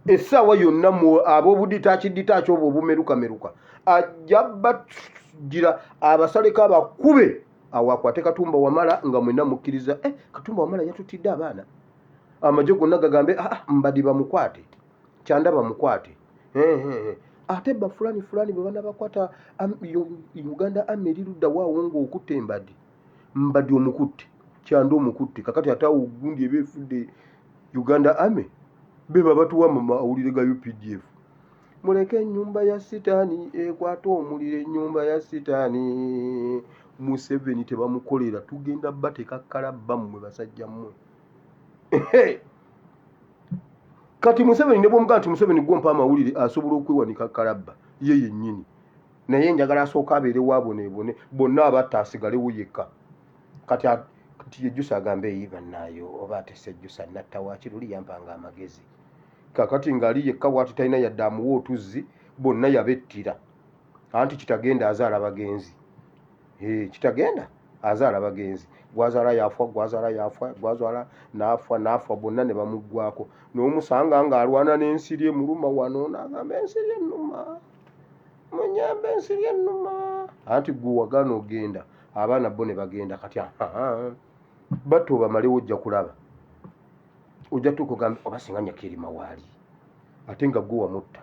Speaker 1: essaawa yonna ab'obuditaaki obwo obumerukameruka ajja bagira abasaleko abakube awakwate Katumba Wamala nga mwena mukkiriza Katumba Wamala yatutidde abaana amaje gonna gagambe Mbadi bamukwate kyanda bamukwate ate ba fulani bwe bana bakwata Uganda Army ludda waawo ng'okutte Mbadi omukutte kyanda omukutte kakati atawo gundi ebefudde Uganda Army beba batuwa mawulire ga UPDF muleke ennyumba ya sitaani ekwata omulire ennyumba ya sitaani Museveni tebamukolera tugenda bateeka kalabba mmwe basajja mmwe kati Museveni ne bw'omugaa nti Museveni gwompa amawulire asobola okwewanika kalabba ye yennyini naye njagala asooka abeere waabonebone bonna abatta asigalewo yekka kati Yejjusa agambe eyibannaayo oba ate Sejjusa natta wakiruli yampanga amagezi kakati ngali yekka bwati talina yadde amuwa otuzzi bonna yabettira anti kitagenda azaala bagenzi kitagenda azaala bagenzi gwazaala yafa gwazaala nafa bonna ne bamuggwako n'omusanga ng'alwana n'ensiri emuluma wano n'agamba ensiri ennuma munyambe ensiri ennuma anti gwe wagaana ogenda abaana bo ne bagenda kati batta obamalewo ojja kulaba ojja tuuka ogambe oba singa Nyakirima waali ate nga gwe wamutta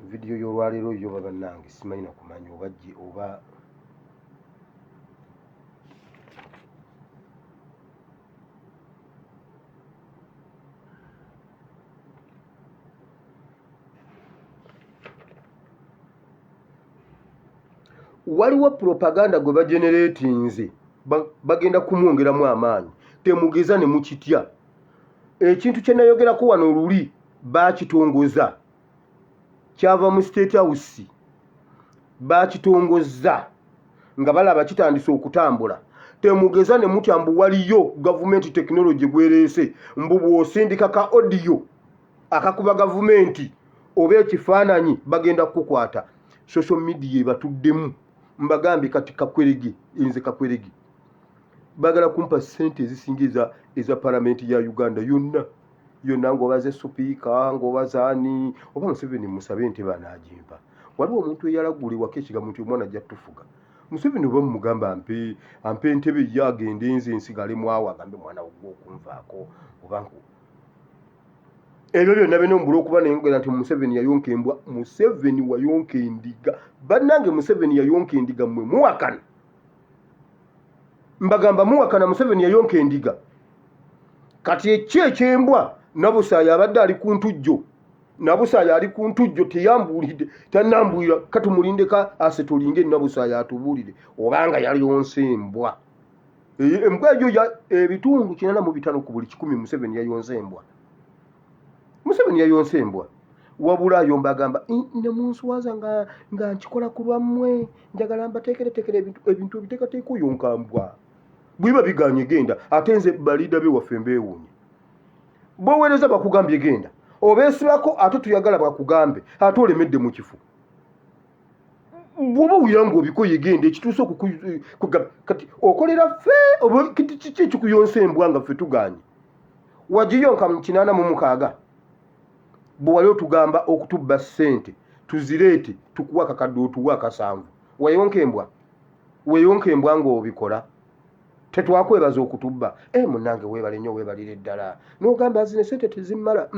Speaker 1: vidiyo y'olwaleero yo babannange simanyi nakumanya oba waliwo propaganda gwe bageneratinze bagenda kumwongeramu amaanyi temugeza ne mukitya ekintu kye nayogerako wano oluli bakitongoza kyava mu State House bakitongoza nga balaba kitandise okutambula temugeza ne mutya mbu waliyo government technology gwereese mbu bw'osindika ka audio akakuba government oba ekifaananyi bagenda kukukwata social media batuddemu mbagambi kati Kakwerege inze Kakwerege bagala kumpa sente ezisinga eza parliament ya Uganda yonna ng'obaze supiika ng'obazaani oba Museveni musabe nti banagimpa waliwo omuntu eyalagulibwako ekigambo nti omwana ajja tufuga Museveni oba mugamba ampe entebe ye agende nze nsigalemu awo agambe mwana gw'okunvaako oba ebyo byonna bino mbula okuba nengera nti Museveni yayonka embwa Museveni wayonka endiga bannange Museveni yayonka endiga mmwe muwakana mbagamba muwakana Museveni yayonka endiga kati ekyembwa Nabusaya abadde ali ku ntujjo Nabusaya ali ku ntujjo teyambulidde tanambulira katumulindeka ase tulinge Nabusaya atubulire obanga yayonse embwa embwa ejo ebitundu 85 ku buli 100 Museveni yayonse embwa Museveni yayonse embwa wabula ayomba agamba ne munswaza nga nkikola ku lwammwe njagala mbateekeretekere ebintu ebiteekateeka oyonka mbwa bwiba biganye genda ate nze balida be waffe mbeewuunye boweereza bakugambye genda obeesibako ate tuyagala bakugambe ate olemedde mu kifu bw'oba wira ng'obikoye genda ekituuse kati okolera ffe oba kiki kikuyonsa embwa nga ffe tuganye wagiyonka mu 86 bwe wali otugamba okutubba ssente tuzireete tukuwa kakadde otuwa akasanvu weyonka embwa ng'obikola tetwakwebaza okutubba munnange weebale nnyo weebalire ddala n'ogamba zino ssente tezimmala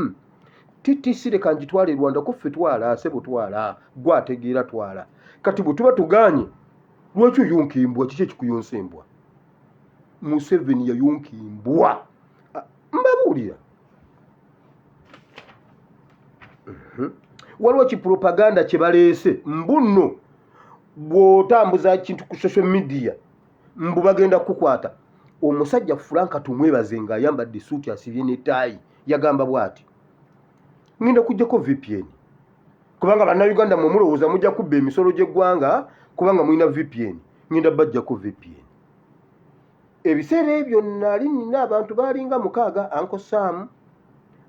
Speaker 1: TTC leka ngitwale Rwanda ko ffe twala sebo twala gwategeera twala kati bwe tuba tuganye lwaki oyonka embwa kiki ekikuyonsa embwa Museveni yayonkimbwa mbabuulira waliwo kipropaganda kye baleese mbuno bw'otambuza kintu ku social media mbu bagenda kukwata omusajja Franka tumwebaze ng'ayambadde suuti asibye n'ettaayi yagamba bw'ati ngenda kujjako VPN kubanga bannayuganda mwe mulowooza mujja kubba emisolo gy'eggwanga kubanga mulina VPN ngenda bajjako VPN ebiseera ebyo nali nina abantu baalinga 6 Uncle Sam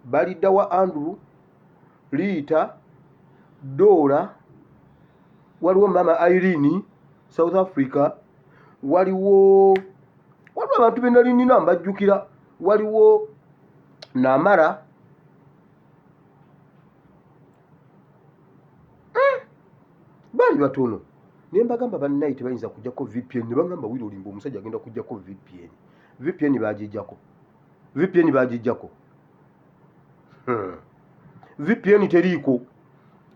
Speaker 1: balidda wa Andrew Lita Dora waliwo mama Irene South Africa waliwo abantu be nali nina mbajjukira waliwo Namara bali batono ne mbagamba bannayi tebayinza kujjako VPN ne bagamba wiro limbo omusajja agenda kujjako VPN bagijjako VPN teriiko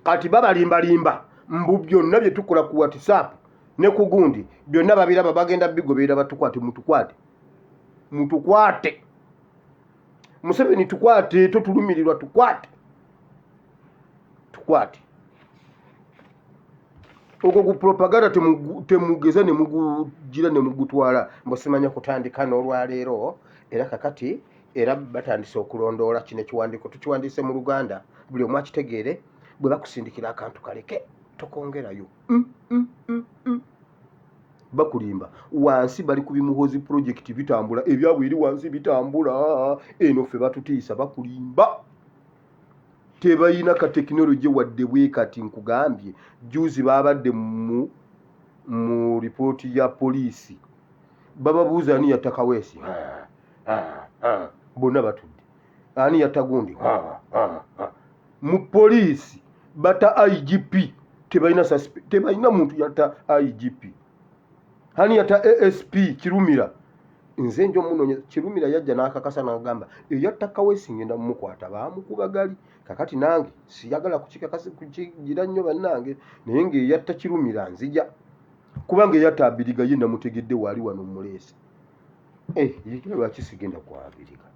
Speaker 1: kati babalimbalimba mbu byonna bye tukola ku WhatsApp ne ku gundi byonna babiraba bagenda bigoberera batukwate mutukwate Museveni tukwate totulumirirwa tukwate okwo ku propaganda temugeza ne mugugira ne mugutwala mbosimanya kutandika n'olwaleero era kakati era batandise okulondoola kino ekiwandiiko tukiwandiise mu Luganda buli omu akitegeere bwe bakusindikira akantu kaleke tokongerayo bakulimba wansi bali ku bimuhozi project bitambula ebyabwe eri wansi bitambula eno ffe batutiisa bakulimba tebayina ka tekinoloji wadde bwe kati nkugambye juzi babadde mu ripooti ya poliisi bababuuza ani yatta Kaweesi bonna batudde ani yatta gundi mu poliisi bata IGP tebayina muntu yatta IGP hani yatta ASP Kirumira nze njo munonyeza Kirumira yajja n'akakasa n'agamba yatta Kaweesi ngenda mumukwata bamukubagali kakati nange siyagala kukikakasi kukigira nnyo bannange naye ng'eyatta Kirumira nzija kubanga eyatta Abiriga ye namutegedde wali wano muleese yekira lwaki sigenda kwa Abiriga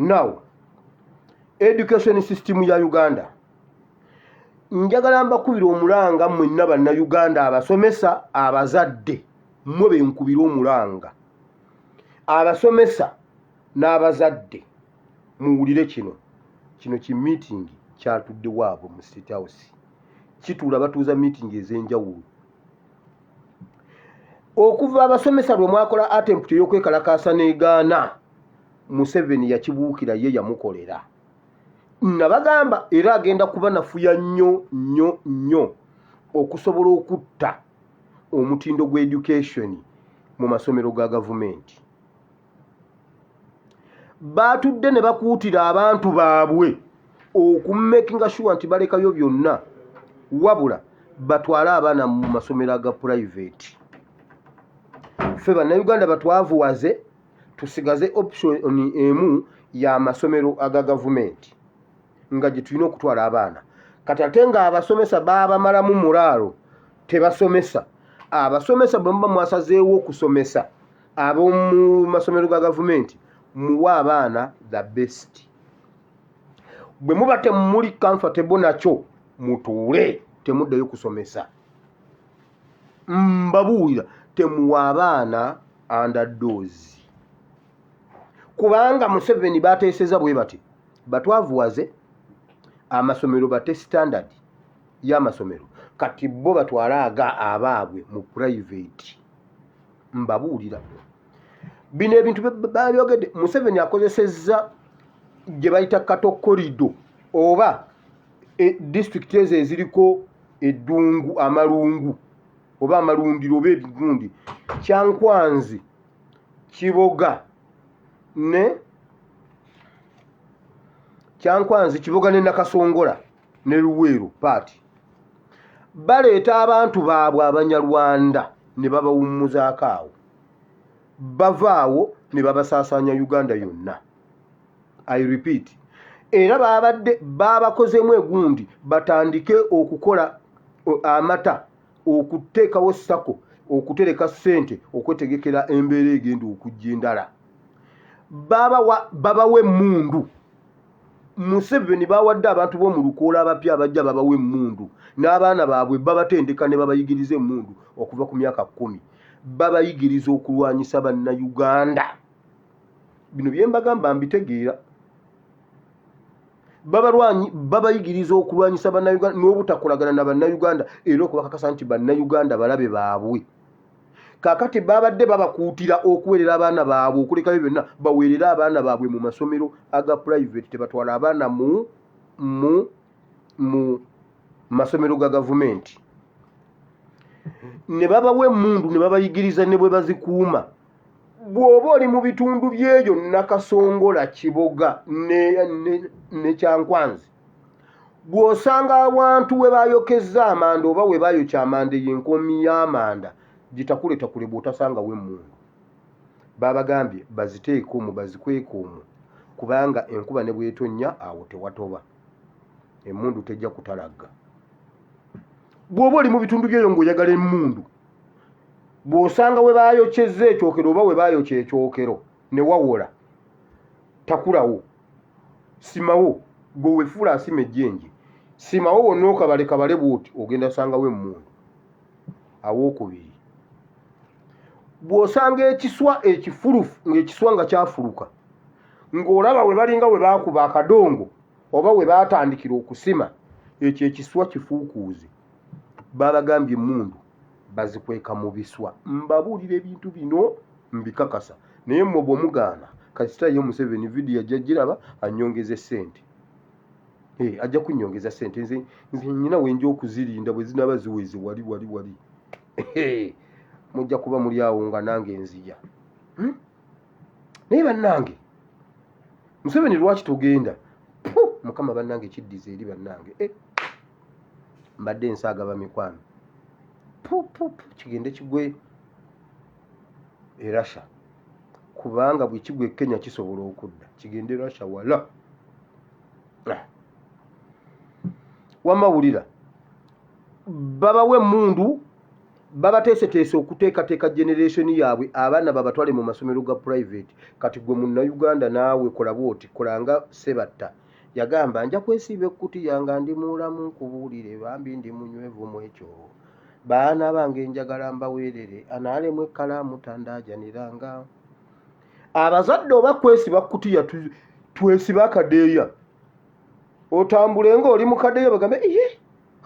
Speaker 1: Now, education system ya Uganda. Njagala mbakubira omulanga mwenna bannayuganda abasomesa abazadde mmwe benkubira omulanga. Abasomesa n'abazadde muwulire kino ki meeting kyatudde waabo mu State House. Kituula batuuza meeting ez'enjawulo. Okuva abasomesa lwe mwakola attempt y'okwekalakaasa n'egaana Museveni yakibuukira ye yamukolera nabagamba era agenda kuba nafuya nnyo okusobola okutta omutindo gwa education mu masomero ga gavumenti batudde ne bakuutira abantu baabwe okumakinga sure nti balekayo byonna wabula batwala abaana mu masomero aga private ffe bannayuganda batwavuwaze tusigaze option emu ya masomero aga gavumenti nga gye tulina okutwala abaana kati ate nga abasomesa baabamalamu mulaalo tebasomesa abasomesa bwe muba mwasazeewo okusomesa ab'omu masomero ga gavumenti muwa abaana the best bwe muba temuli comfortable nakyo mutuule temuddayo kusomesa mbabuulira temuwa abaana underdose kubanga Museveni bateeseza bwe bati batwavuwaze amasomero bate standard y'amasomero kati bo batwala abaabwe mu private mbabuulira bino ebintu babyogedde Museveni akozesezza gye bayita kato corridor oba district ezo eziriko eddungu amalungu oba amalundiro oba ebigundi Kyankwanzi Kiboga ne Kyankwanzi Kiboga ne Nakasongola ne Luweero Party baleeta abantu baabwe Abanyarwanda ne babawummuzaako awo, bavaawo ne babasaasaanya Uganda yonna. I repeat, era babakozemu egundi batandike okukola amata, okuteekawo sako, okutereka ssente, okwetegekera embeera egenda okujja endala. Babawe emmundu. Museveni bawadde abantu b'omu Lukoola abapya abajja babawe emmundu, n'abaana baabwe babatendeka ne babayigiriza emmundu okuva ku myaka 10. Babayigiriza okulwanyisa bannayuganda. Bino bye mbagamba mbitegeera. Babayigiriza okulwanyisa bannayuganda n'obutakolagana na bannayuganda era okubakakasa nti bannayuganda balabe baabwe. Kakati babadde babakuutira okuweerera abaana baabwe, okulekayo byonna baweerere abaana baabwe mu masomero aga private, tebatwala abaana mu masomero ga gavumenti. Ne babawa emmundu ne babayigiriza ne bwe bazikuuma. Bw'oba oli mu bitundu by'eyo Nakasongola, Kiboga ne Kyankwanzi, bw'osanga abantu we bayokezza amanda oba we bayokya amanda y'enkomi y'amanda gitakuletakule bw'otasangawo emmundu. Babagambye baziteeke omwo, bazikweke omwo, kubanga enkuba ne bw'etonnya awo tewatoba, emmundu tejja kutalagga. Bw'oba oli mu bitundu by'eyo ng'oyagala emmundu, bw'osanga we baayokyezza ekyokero oba we baayokya ekyokero ne wawola, takulawo, simawo, gwe wefuula asima ejjenje, simawo wonna okabalekabale bw'oti, ogenda sangawo emmundu. Awookubiri, bw'osanga ekiswa ekifulufu ng'ekiswa nga kyafuluka, ng'olaba we balinga we baakuba akadongo oba we baatandikira okusima, ekyo ekiswa kifuukuuze. Babagambye emmundu bazikweka mu biswa. Mbabuulira ebintu bino mbikakasa, naye mmwe bw'omugaana kasita ye Museveni vidiyo ajja giraba annyongeze ssente. Ajja kunnyongeza ssente. Nze nnyina wenja okuzirinda bwe zinaba ziweze wali. Mujja kuba muli awo nga nange nzija. Naye bannange, Museveni lwaki tugenda? Mukama bannange kiddiza eri bannange. Mbadde ensaaga bamikwano. Kigende kigwe e Russia, kubanga bwe kigwe Kenya kisobola okudda, kigende Russia wala. Wamawulira babawe emmundu, babateeseteese okuteekateeka generation yaabwe, abaana babatwale mu masomero ga private. Kati gwe munnayuganda naawe kola bwoti, kolanga Sebatta yagamba nja kwesiiba ekkutiya nga ndi mulamu, nkubuulire bambi ndi munywevu mu ekyo. Baana bange njagala mbaweerere, anaalemu ekkalaamu tandaajaniranga. Abazadde oba kwesiba kkutiya twesiba akadeeya, otambule ng'oli mu kadeeya bagambe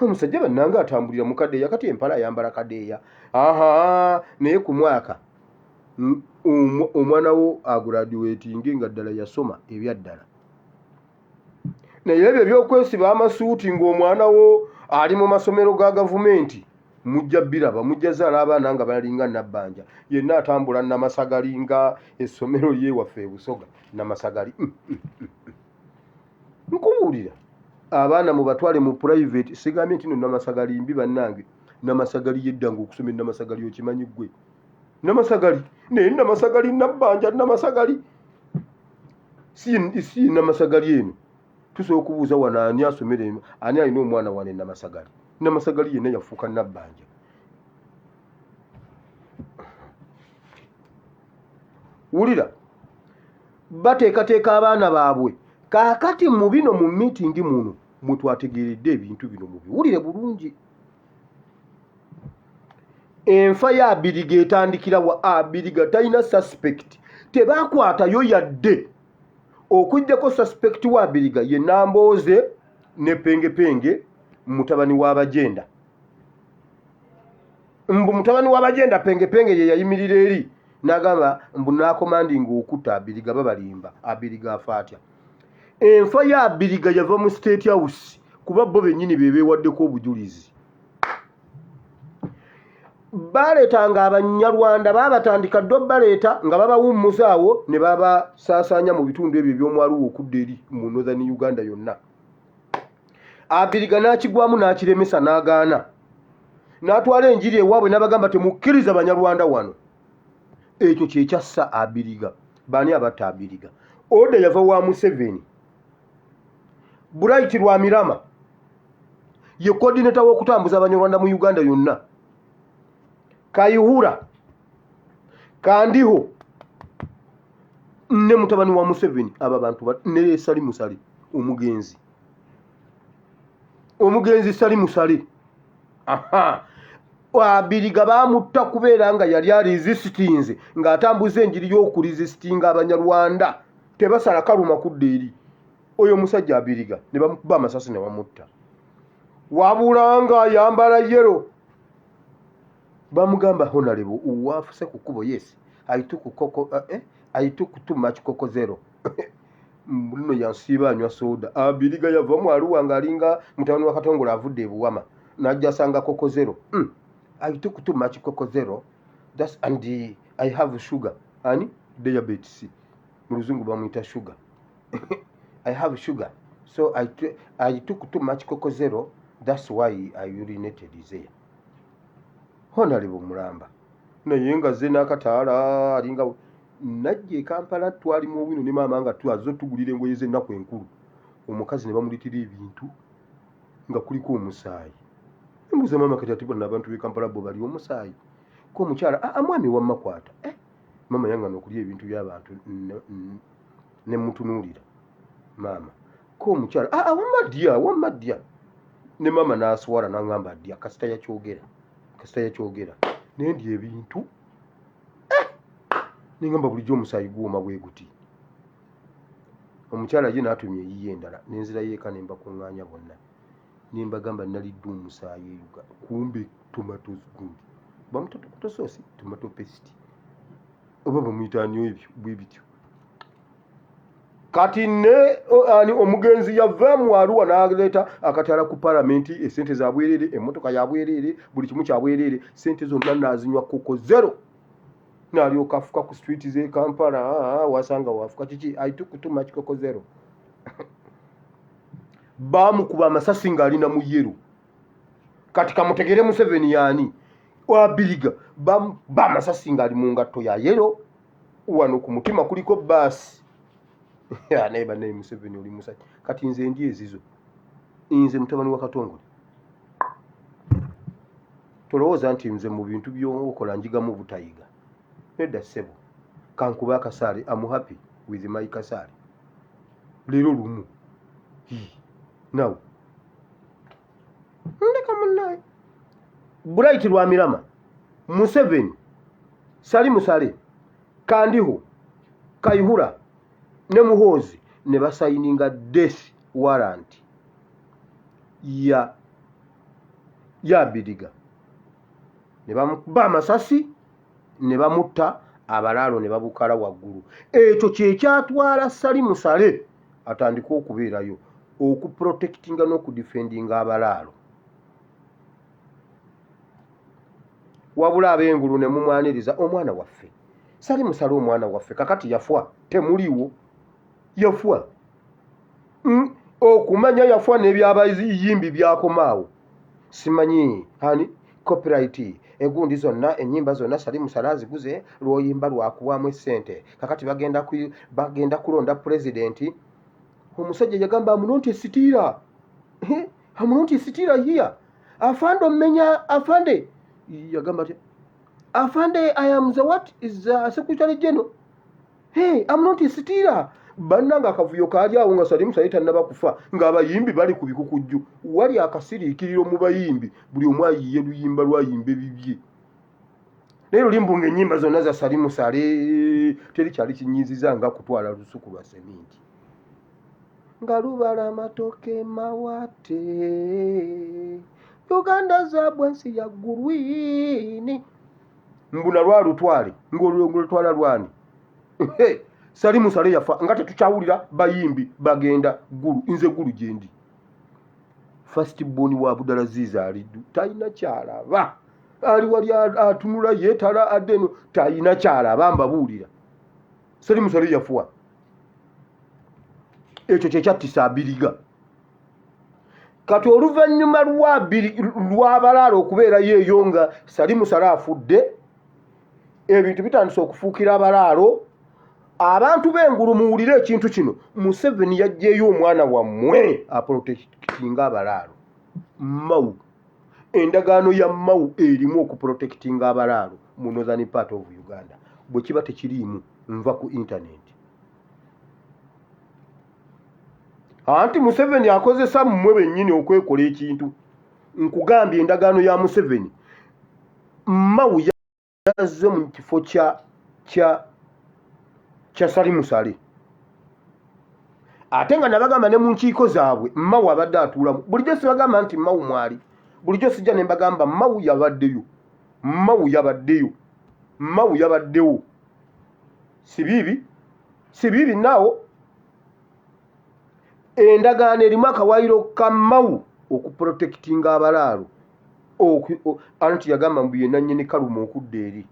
Speaker 1: omusajja bannanga atambulira mu kadeeya, kati empala ayambala kadeeya. Naye ku mwaka omwana wo aguraduwetinge nga ddala yasoma ebyaddala. Naye ebyo ebyokwesiba amasuuti ng'omwana wo ali mu masomero ga gavumenti, mujja biraba, mujja zaala abaana nga balinga Nabbanja, yenna atambula Namasagali nga essomero lyewaffe e Busoga Namasagali. Nkubuulira abaana mu batwale mu private. Sigambye nti no Namasagali mbi bannange, Namasagali yeddanga okusoma Namasagali okimanyi ggwe. Namasagali naye Namasagali Nabbanja, Namasagali si Namasagali eno. Tusobola okubuuza wano ani asomere, ani alina omwana wane Namasagali? Namasagali yenna yafuuka Nabbanja. Wulira, bateekateeka abaana baabwe. Kaakati mu bino mu meeting muno mwe twategeeredde ebintu bino mubiwulire bulungi. Enfa ya Abiriga etandikira wa Abiriga talina suspect, tebaakwatayo yadde okujjako suspect wa Abiriga ye Nambooze ne Pengepenge mutabani w'Abagenda. Mutabani w'Abagenda Pengepenge ye yayimirira eri n'agamba mbu naakomandinga okutta Abiriga babalimba, Abiriga afa atya. Enfa ya Abiriga yava mu State House kuba bo bennyini be beewaddeko obujulizi. Baleetanga Abanyarwanda, baabatandika ddo baleeta nga babawummuzaawo ne babasaasaanya mu bitundu ebyo eby'omwaliwo okudda eri mu Northern Uganda yonna. Abiriga n'akigwamu n'akiremesa n'agaana n'atwala enjiri ewaabwe n'abagamba temukkiriza Banyarwanda wano. Ekyo kye kyassa Abiriga. Baani abatta Abiriga? Oda yava wa Museveni. Bright Rwamirama ye coordinator w'okutambuza Abanyarwanda mu Uganda yonna. Kayihura Kandiho ne mutabani wa Museveni aba bantu ne Sali Musali omugenzi Sali Musali. Aha, Abiriga bamutta kubeera nga yali resistinze ng'atambuza enjiri y'okuresistinga Abanyarwanda tebasala kaluma kudda eri oyo musajja Abiriga ne bamukuba amasasi ne bamutta. Wabula nga ayambala yero bamugamba honorable uwafuse ku kubo. Yes, I took too much cocoa zero. Muno yansiba anywa soda. Abiriga yava mu Arua ngalinga mutabani wa Katongola avudde e Buwama najja sanga cocoa zero. I took too much cocoa zero. That's and I have sugar and diabetes. Mu Luzungu bamuyita sugar. I have sugar. So I took too much cocoa zero. That's why I urinated there. Honorable Mulamba. Naye nga ze n'akataala alinga najje Kampala twali mu wino ne maama nga twazo tugulira engoye z'ennaku enkulu. Omukazi ne bamulitira ebintu nga kuliko omusaayi. Mbuze maama kati ati bonna abantu b'e Kampala bo bali omusaayi. Ko omukyala mwami wamma kwata. Maama yanga n'okulya ebintu by'abantu ne mutunuulira. Maama ko omukyala wamma ddya. Ne maama n'aswala n'angamba ddya kasita yakyogera. Nendi ebintu ningamba bulijjo omusaayi gwoma bwe guti. Omukyala ye n'atumya eyiye endala n'enzira yeeka ne mbakuŋŋaanya bonna ne mbagamba nalidde omusaayi eyuga kumbe tomatoes gundi bamuta tomato sauce tomato paste oba bamuyitaanyo ebyo bwe bityo. Kati ne omugenzi yava mu Arua n'aleeta akatala ku palamenti esente za bwerere emmotoka ya bwerere buli kimu kya bwerere sente zonna n'azinywa koko zero. N'alyoka afuka ku street z'e Kampala wasanga wafuka kiki I took too much koko zero. Bamukuba amasasi ng'alina mu yero. Kati kamutegere Museveni yaani Abiriga bamukuba amasasi ng'ali mu ngatto ya yero wano ku mutima kuliko baasi. Naye banne Museveni oli musajja. Kati nze ndi ezizo. Nze mutabani wa Katongole. Tolowooza nti nze mu bintu by'okola njigamu butayiga. Nedda ssebo. Kankuba akasaale. I'm happy with my kasaale. Leero lumu. Now. Ndeka munnaye. Bright Rwamirama. Museveni. Sali Musale. Kandiho. Kayihura. Ne Muhoozi ne basayininga death warrant ya Abiriga ne bamukuba amasasi ne bamutta abalaalo ne babukala waggulu. Ekyo kye kyatwala Sali Musale atandika okubeerayo okuprotectinga n'okudefendinga abalaalo. Wabula ab'engulu ne mumwaniriza omwana waffe Sali Musale omwana waffe kakati yafwa temuliwo. Yafwa okumanya yafwa n'ebyabayimbi byakomaawo simanyi hani copyright egundi zonna ennyimba zonna Sali Musale aziguze lw'oyimba lwakuwamu essente kakati bagenda kulonda pulezidenti. Omusajja yagamba amunonti esitiira amunonti esitiira hiya afande omenya afande yagamba ti afande I am the what is the secretary general amunonti esitiira. Bannanga akavuyo kaali awo nga Sali Musale tannaba kufa ng'abayimbi bali ku bikukujju wali akasiriikiriro mu bayimbi buli omu ayiye luyimba lwayimba ebibye. Naye lulimbu ng'ennyimba zonna za Sali Musale teri kyali kinyiiziza nga kutwala lusuku lwa seminti nga lubala amatoke mawate Uganda zaabwe ensi ya gulwini mbuna lwalutwale ng'olutwala lwani. Sali Musale yafa nga tetukyawulira bayimbi bagenda gulu nze gulu gyendi. First born wa Abdulaziz aliddu talina kyalaba ali wali atunula yeetala addeno talina kyalaba mbabuulira. Sali Musale yafuwa. Ekyo kye kyattisa Abiriga. kati oluvannyuma lw'abalaalo okubeerayo eyo nga Salimu Sale afudde, ebintu bitandise okufuukira abalaalo. Abantu b'engulu muwulire ekintu kino, Museveni yaggyeyo omwana wammwe aprotekitinga abalaalo. Mau, endagaano ya Mau erimu okuprotekitinga abalaalo mu northern part of Uganda. Bwe kiba tekiriimu nva ku internet. Anti Museveni akozesa mmwe bennyini okwekola ekintu. Nkugambye endagaano ya Museveni, Mau yazze mu kifo kya Salimu Sale. Ate nga nabagamba ne mu nkiiko zaabwe Mau abadde atuulamu. Bulijjo sibagamba nti Mau mwali. Bulijjo sijja ne mbagamba Mau yabaddeyo. Mau yabaddewo. Sibibi naawo. Endagaano erimu akawaayiro ka Mau okuprotekitinga abalaalo. Anti yagamba mbu yenna nnyini Kaluma okudda eri.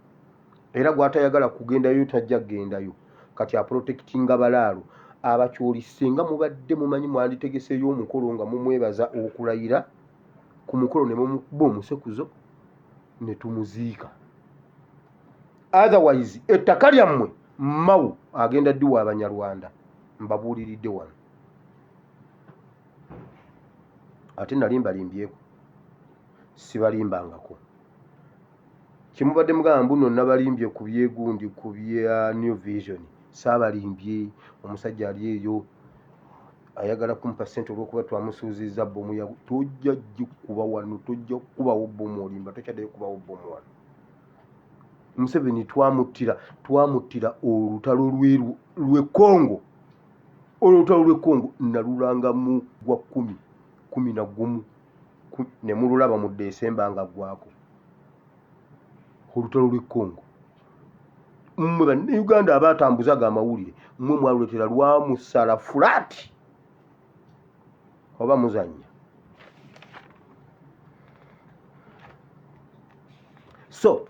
Speaker 1: Era gw'atayagala kugendayo tajja kugendayo. Kati aprotekitinga abalaalo. Abakyoli singa mubadde mumanyi mwanditegeseeyo omukolo nga mumwebaza okulayira, ku mukolo ne mumukuba omusekuzo ne tumuziika. Otherwise ettaka lyammwe Mau agenda ddiwa Abanyarwanda. Mbabuuliridde wano. Ate nali mbalimbyeko, sibalimbangako. Kimubadde mugamba mbu nonna balimbye ku byegundi ku bya New Vision. Saabalimbye. Omusajja ali eyo ayagala kumpa ssente olw'okuba twamusuuzizza bbomu ya tojja gikuba wano, tojja kubawo bbomu olimba, tokyaddeyo kubawo bbomu wano. Museveni twamuttira olutalo lw'e Congo. Olutalo lw'e Congo nalulanga mu gwa 11 ne mululaba mu Desemba nga gwako. Olutalo lw'e Congo. Mmwe Bannayuganda abatambuzaga amawulire, mmwe mwaluletera lwamusala fulaati. Oba muzannya. So,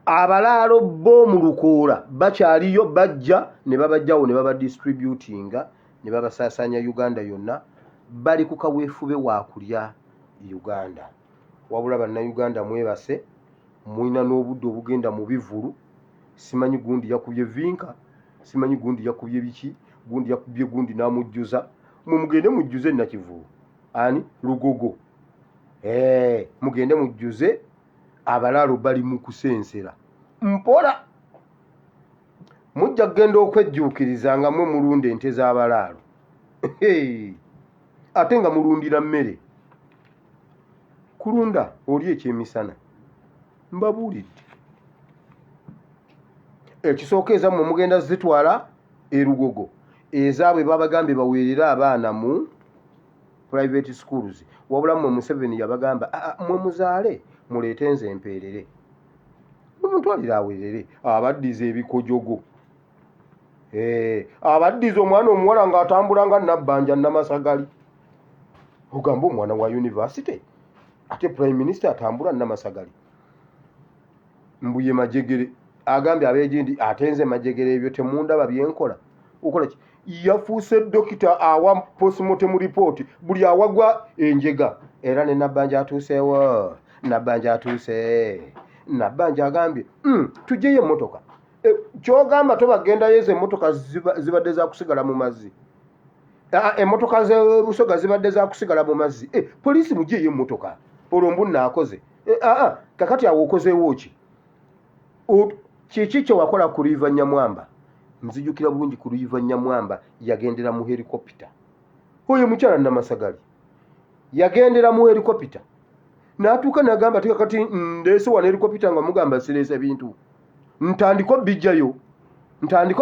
Speaker 1: abalaalo b'omu Lukoola bakyaliyo, bajja ne babajjawo ne babadistributinga ne babasaasaanya Uganda yonna. Bali ku kaweefube wa kulya Uganda. Wabula Bannayuganda mwebase, mulina n'obudde obugenda mu bivulu. Simanyi gundi yakubye vinka, simanyi gundi yakubye biki, gundi yakubye gundi n'amujjuza. Mugende mujjuze Nakivulu. Ani Lugogo. Mugende mujjuze. Abalaalo bali mu kusensera. Mpola. Mujja kugenda okwejjuukiriza nga mwe mulunda ente z'abalaalo. Ate nga mulundira mmere. Kulunda oli ekyemisana. Mbabuulidde. Ekisooka ezammwe mugenda zitwala Lugogo. Ezaabwe babagambye baweerera abaana mu private schools. Wabula mmwe Museveni yabagamba mmwe muzaale muleete nze mpeerere. Mumutwalire aweerere. Abaddiza ebikojogo. Abaddiza omwana omuwala ng'atambula nga Nabbanja Namasagali. Ogamba omwana wa university ate prime minister atambula Namasagali. Mbuye Majegere agambye abeegendi atenze Majegere ebyo temundaba byenkola. Ukola ki? Yafuuse dokita awa postmortem report buli awagwa enjega. Era ne Nabbanja atuuseewo. Nabbanja atuuse. Nabbanja agambye tujjeyo emmotoka. Kyogamba tobagendayo ezo emmotoka zibadde za kusigala mu mazzi. Emmotoka z'Busoga zibadde za kusigala mu mazzi. Poliisi mugyeyo emmotoka. Olwo naakoze. Kakati awo okozeewo ki? Kiki kye wakola ku Riva Nyamwamba? Nzijukira bulungi ku Riva Nyamwamba yagendera mu helikopita. Oyo mukyala Namasagali yagendera mu helikopita. N'atuuka n'agamba ati kakati ndeese wano helikopita nga mugamba sireese bintu. Ntandiko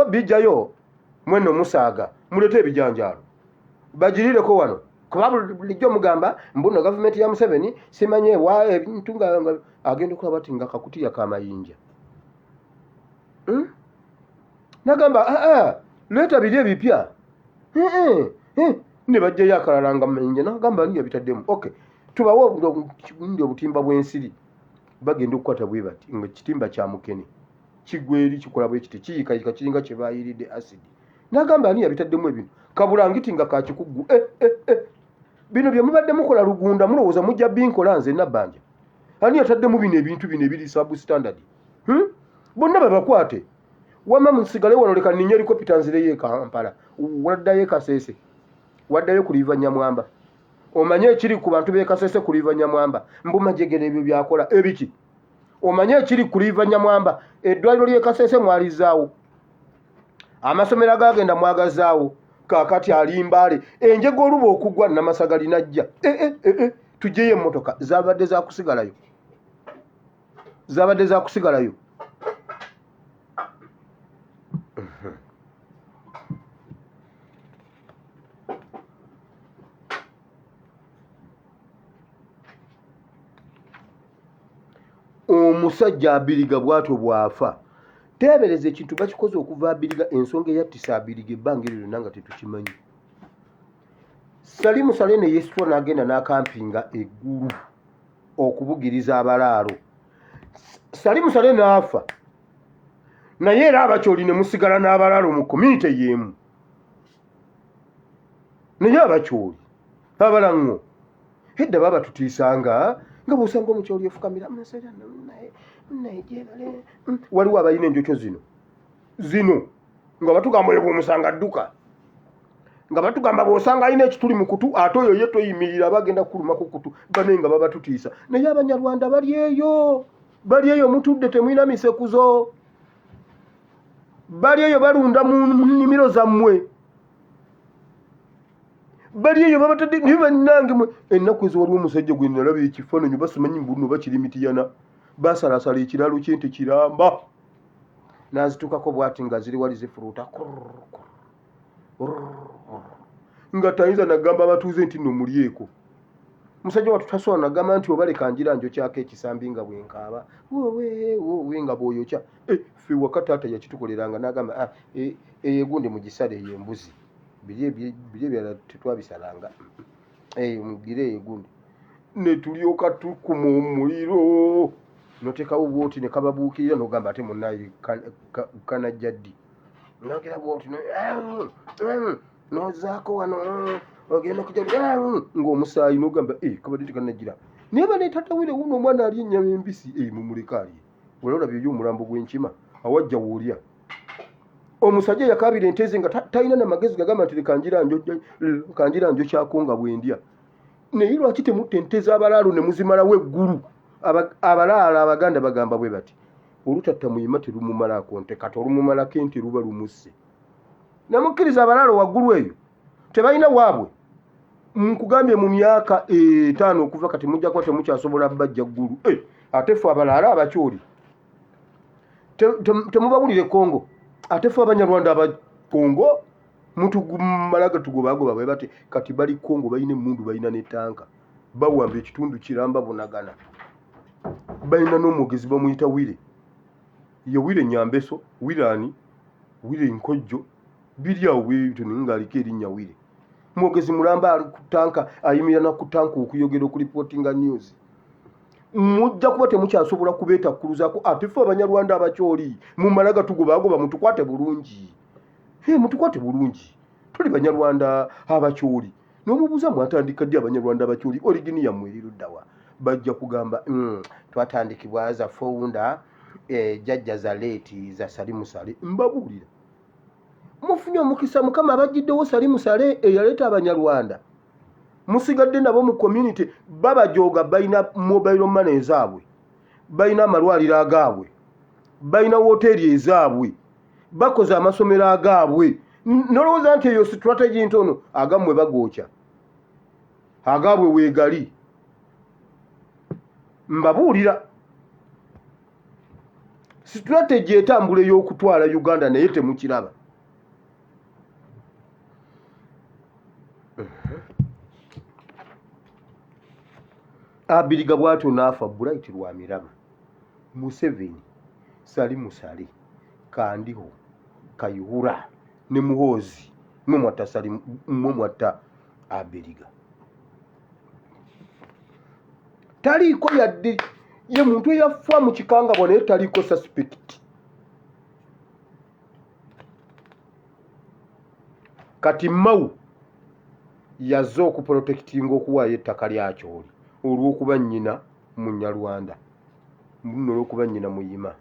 Speaker 1: bijjayo mwenno musaaga mulete ebijanjaalo bagirireko wano. Kuba bulijjo mugamba mbuno gavumenti ya Museveni simanye wa ebintu nga agenda okulaba ati nga kakutiya kamayinja. Nagamba leeta biri ebipya. Ne bajjayo akalala nga mayinja. Nagamba niyo bitaddemu. Okay, tubawo obutimba bw'ensiri bagenda okukwata bwe bati nga kitimba kya mukene kigweri kikola bwe kiti kiyika kiringa kye bayiridde acid. Nagamba ani yabitaddemu ebintu kabulangiti nga kakikuggu. bino bye mubadde mukola Lugunda mulowooza mujja binkola nze Nabbanja ani yataddemu bino ebintu bino ebiri substandard bonna babakwate wamma musigale wano leka ninnya helikopita nzireyo e Kampala waddayo e Kasese waddayo ku River Nyamwamba omanye ekiri ku bantu b'e Kasese ku River Nyamwamba mbumajegere ebyo byakola ebiki omanye ekiri ku River Nyamwamba eddwaliro ly'e Kasese mwalizaawo amasomero agagenda mwagazaawo kakati alimbaale enjego oluba okugwa Namasagali najja tujjeyo emmotoka zabadde za kusigalayo omusajja Abiriga bw'atyo bw'afa teebereza ekintu bakikoze okuva Abiriga ensonga eyattisa Abiriga ebbanga eryo lyonna nga tetukimanyi Salimu Sale ne yeesitwa n'agenda n'akampinga eggulu okubugiriza abalaalo Salimu Sale n'afa naye era Abakyoli ne musigala n'abalaalo mu community y'emu naye Abakyoli abalaŋŋo edda baba tutiisanga nga bw'osanga Omukyoli efukamira waliwo abalina enjokyo zino nga batugamba oyo bw'omusanga adduka nga batugamba bw'osanga alina ekituli mu kutu ate oyo ye toyimirira bagenda kuluma ku kutu bane nga baba tutiisa naye Abanyarwanda bali eyo mutudde temulina misekuzo bali eyo balunda mu nnimiro zammwe bali eyo babatadde naye bannange ennaku ezo waliwo omusajja gwe nalaba ekifaananyi basimanyi mbuno bakiri mitiyana basalasala ekiraalo kyente kiramba n'azitukako bw'ati nga ziri wali zifuruuta nga tayinza nagamba abatuuze nti nno mulyeko musajja watu tasobola nagamba nti obaleka njira njokyako ekisambi nga bwenkaaba wowe nga bw'oyokya ffe waka taata yakitukoleranga n'agamba eyegundi mu gisale eyo embuzi biri ebyala tetwabisalanga mugire eyegundi ne tulyoka tukuma omuliro notekawo bwoti ne kababuukirira n'ogamba ate munnaye kanajja ddi nogera bwoti nozaako wano ogenda kujja ng'omusaayi n'ogamba kabadde tekanajjira naye baneetatawire wuno omwana ali ennyama embisi mumuleka alye wala olabye eby'omulambo gw'enkima awajja woolya omusajja yakabira ente ze nga talina namagezi gagamba nti kanjira njokyako nga bwendya naye lwaki temutta ente z'abalaalo ne muzimalawo eggulu abalaalo Abaganda bagamba bwe bati olutatta muyima terumumalaako nte kati olumumalako ente luba lumusse namukkiriza abalaalo waggulu eyo tebalina waabwe nkugambye mu myaka 5 okuva kati mujja kuba temukyasobola bajja ggulu ate ffe abalaalo Abakyoli temubawulire Kongo ate ffe Abanyarwanda Abakongo mutugumalaga tugobagoba bwe bati kati bali Kongo balina emmundu balina n'ettanka bawamba ekitundu kiramba bunagana balina n'omwogezi bamuyita Wire ye Wire Nyambeso Wirani Wire Nkojjo biri awo bwebityo naye ng'aliko erinnya Wire mwogezi mulamba ali ku tanka ayimirira na ku tanka okuyogera okulipootinga news mujja kuba temukyasobola kubeetakkuluzaako ate ffe Abanyarwanda Abakyoli mumalaga tugobagoba mutukwate bulungi mutukwate bulungi tuli Banyarwanda Abakyoli n'omubuuza mwatandika ddi Abanyarwanda Abakyoli origini yammwe eriruddawa bajja kugamba twatandikibwa za founder jjajja za leeti za Salimu Sale mbabuulira mufunye omukisa Mukama abajjiddewo Salimu Sale eyaleeta Abanyarwanda musigadde nabo mu community babajooga balina mobile money ezaabwe balina amalwaliro agaabwe balina woteeri ezaabwe bakoze amasomero agaabwe nolowooza nti eyo strategy ntono agammwe bagookya agaabwe weegali mbabuulira strategy etambula ey'okutwala Uganda naye temukiraba Abiriga bw'atyo n'afa Bright Lwamirama Museveni Salimu Sale Kandiho Kayihura ne Muhoozi mwatta Abiriga taliiko yadde ye muntu eyafa mu kikangabwa naye taliiko suspect kati Mao yazze okuprotectinga okuwaayo ettaka lyakyo oli olw'okuba nnyina Munyarwanda nno olw'okuba nnyina Muyima.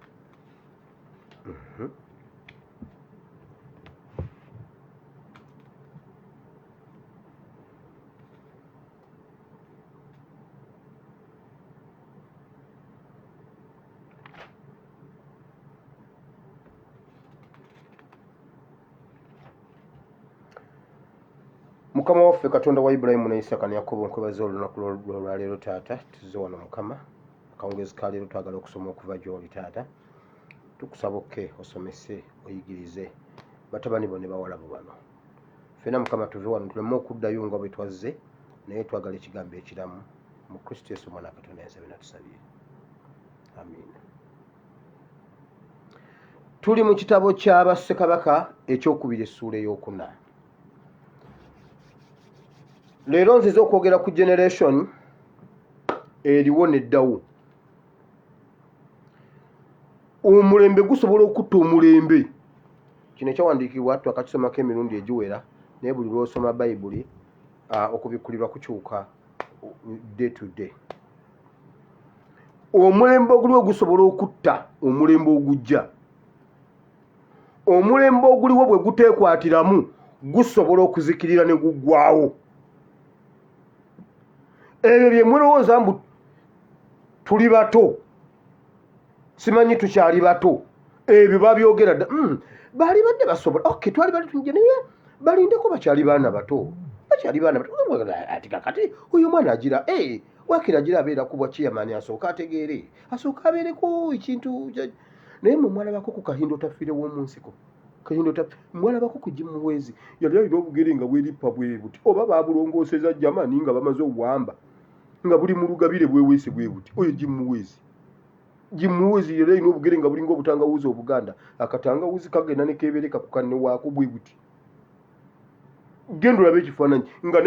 Speaker 1: Mukama waffe Katonda wa Ibulayimu ne Isaka ne Yakobo nkwebaza olunaku lwaleero taata tuzze wano Mukama akawungezi ka leero twagala okusoma okuva gy'oli taata tukusaba okke osomese oyigirize batabani bo ne bawalabu bano ffena Mukama tuve wano tuleme okuddayo nga bwe twazze naye twagala ekigambo ekiramu mu Kristo Yesu omwana Katonda yenze bena tusabye amiina. Tuli mu kitabo kya Bassekabaka ekyokubiri essuula ey'okuna. Leero nzize okwogera ku generation eriwo neddawo. Omulembe gusobola okutta omulembe. Kino ekyawandiikibwa twakakisomako emirundi egiwera naye buli lw'osoma Bayibuli okubikkulirwa kukyuka day to day. Omulembe oguliwo gusobola okutta omulembe ogujja. Omulembe oguliwo bwe guteekwatiramu gusobola okuzikirira ne guggwawo. Ebyo bye mulowooza mbu tuli bato simanyi tukyali bato ebyo babyogera dda baali badde basobola twali bali tunje naye balindeko bakyali baana bato ati kakati oyo mwana agira wakira agira abeera kubwa kiyamani asooka ategeere asooka abeereko ekintu naye mwalabako ku Kahindo Tafiire w'omu nsiko mwalabako ku Jimuweezi yali alina obugere nga bwerippa bwe buti oba babulongooseza Jamani nga bamaze obuwamba nga buli mu lugabire bweweese bwe buti oyo Jimuweezi yali alina obugere nga bulinga obutangawuzi Obuganda akatangawuzi kagenda ne keebereka ku kanne waako bwe buti. Genda olabe ekifaananyi nga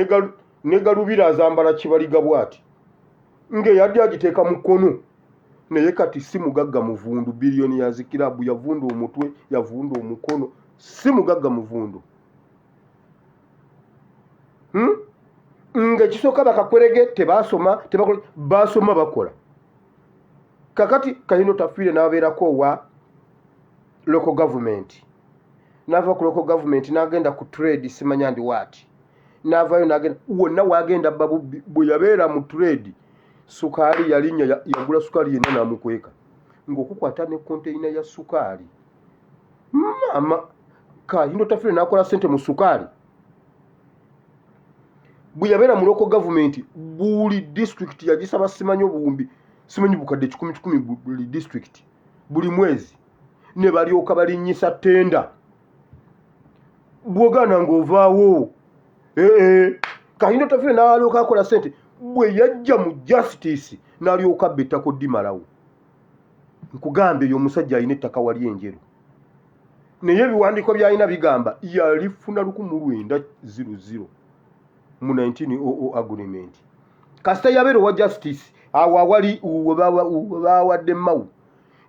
Speaker 1: ne galubira azambala kibaliga bw'ati ng'eyadde agiteeka mu kkono naye kati si mugagga muvundu biliyoni ya zikirabu yavunda omutwe yavunda omukono si mugagga muvundu. Ng'ekisooka bakakwerege basoma bakola. Kakati Kahindo Tafiire n'abeerako wa local government n'ava ku local government n'agenda ku trade simanya ndi waati n'avaayo n'agenda wonna waagenda bwe yabeera mu trade sukaali yalinnya yagula sukaali yenna n'amukweka ng'okukwata ne konteyina ya sukaali mama Kahindo Tafiire n'akola ssente mu sukaali. Bwe yabeera mu local government buli district yagisaba simanyi obuwumbi simanyi bukadde 10 buli district buli mwezi ne balyoka balinnyisa ttenda bw'ogaana ng'ovaawo. Kahindo Tafiire n'alyoka akola ssente bwe yajja mu justice n'alyoka bettako ddimalawo. Nkugamba eyo omusajja alina ettaka wali enjeru naye ebiwandiiko by'alina bigamba yalifuna 1900 mu 1900 agreement. Kasita yabeera owa justice awo awali bawadde Mawu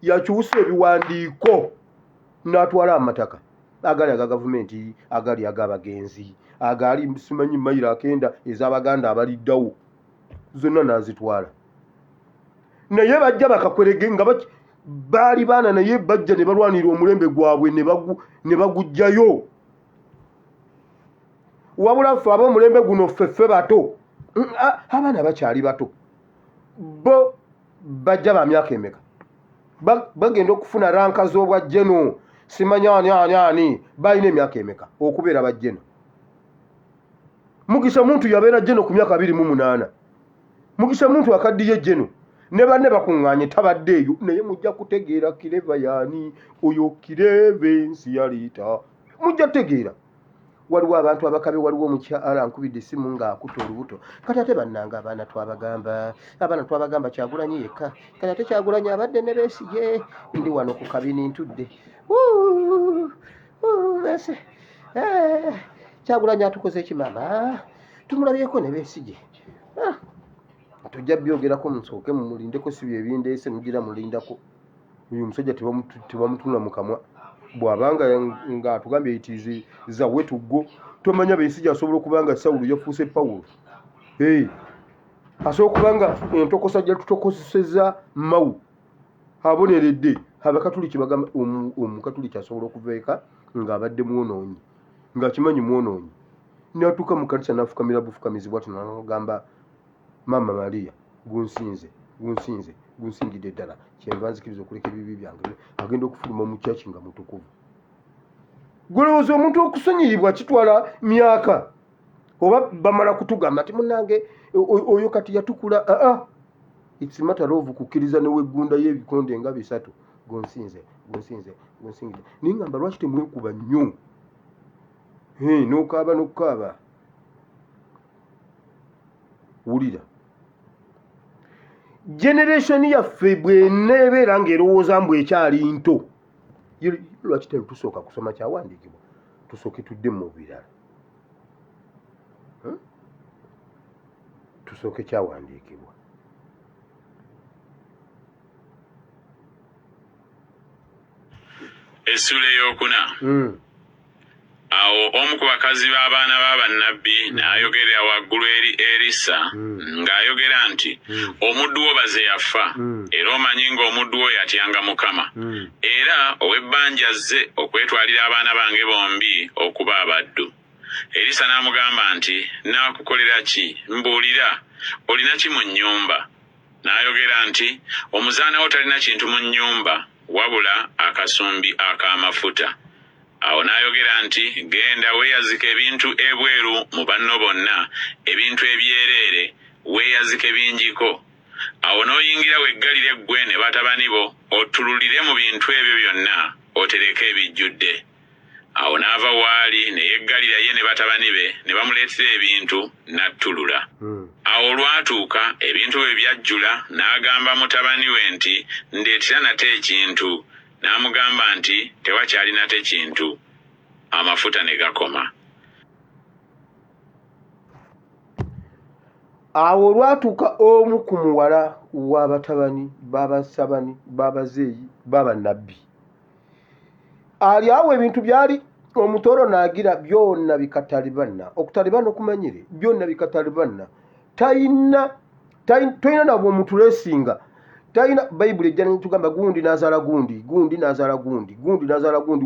Speaker 1: yakyusa ebiwandiiko n'atwala amataka agali aga gavumenti agali ag'abagenzi agali simanyi mayiro akenda ez'Abaganda abaliddawo zonna n'azitwala. Naye bajja bakakwerege nga baali baana naye bajja ne balwanira omulembe gwabwe ne bagujjayo. Wabula ffe ab'omulembe guno ffeffe bato abaana bakyali bato bo bajja ba myaka emeka bagenda okufuna ranka z'obwa jeno simanya ani balina emyaka emeka okubeera bajjeno. Mugisha muntu yabeera jeno ku myaka 28 Mugisha muntu akaddiye jeno ne banne bakuŋŋaanye tabaddeeyo naye mujja kutegeera kireva yaani oyo kireve nsi yaliita mujja tegeera. Waliwo abantu abakabe waliwo omukyala nkubidde essimu ng'akuta olubuto kati ate bannanga abaana twabagamba Kyagulanyi yekka kati ate Kyagulanyi abadde ne Besigye ndi wano ku kabini ntudde Kyagulanyi atukoze ekimama tumulabyeko ne Besigye tujja byogerako musooke mumulindeko si bye bindeese mugira mulindako uyu musajja tebamutunula mu kamwa bw'abanga ng'atugambye itizi za wetugo tomanya Besigye asobola okubanga Sawulo yafuuse Pawulo. Asobola okubanga entokosa gye tutokosezza Mawu aboneredde Abakatuliki bagamba Omukatuliki asobola okuveeka ng'abadde mwonoonyi ng'akimanyi mwonoonyi n'atuuka mu kanisa n'afukamira bufukamizi bw'ati n'agamba Maama Maria gunsingidde ddala kyenva nzikiriza okuleka ebibi byange agenda okufuluma mu kyaki nga mutukuvu. Golowooza omuntu okusonyiyibwa kitwala myaka oba bamala kutugamba ati munnange oyo kati yatukula. It's a matter of kukkiriza ne weggunda y'ebikonde nga bisatu gunsinzidde ningamba lwaki temwekuba nnyo n'okaaba wulira generation yaffe bw'eneebeera ng'erowooza mbu ekyali nto lwaki tusooka kusoma kyawandiikibwa tusooke tudde mu birala tusooke kyawandiikibwa.
Speaker 2: Essula ey'okuna. Awo omu ku bakazi b'abaana b'abannabbi n'ayogerera waggulu eri Erisa ng'ayogera nti omuddu wo baze yafa era omanyi ng'omuddu wo yatyanga Mukama era ow'ebbanja azze okwetwalira abaana bange bombi okuba abaddu. Erisa n'amugamba nti naakukolera ki? Mbuulira, olina ki mu nnyumba? N'ayogera nti omuzaana wo talina kintu mu nnyumba wabula akasumbi ak'amafuta. Awo n'ayogera nti genda weeyazika ebintu ebweru mu banno bonna, ebintu ebyereere weeyazike bingiko. Awo n'oyingira weggalire ggwe ne batabani bo ottululire mu bintu ebyo byonna otereke ebijjudde. Awo n'ava waali ne yeggalira ye ne batabani be ne bamuleetera ebintu n'attulula. Awo olwatuuka ebintu bwe byajjula n'agamba mutabani we nti ndeetera nate ekintu. N'amugamba nti tewakyali nate kintu. Amafuta ne gakoma.
Speaker 1: Awo olwatuuka omu ku muwala w'abatabani b'abasabani b'abazeeyi b'abannabbi ali awo ebintu byali omutoro n'agira byonna bikatalibanna okutalibanna okumanyire byonna bikatalibanna tayina nabwo omutulesinga tayina Bayibuli ejja netugamba gundi n'azaala gundi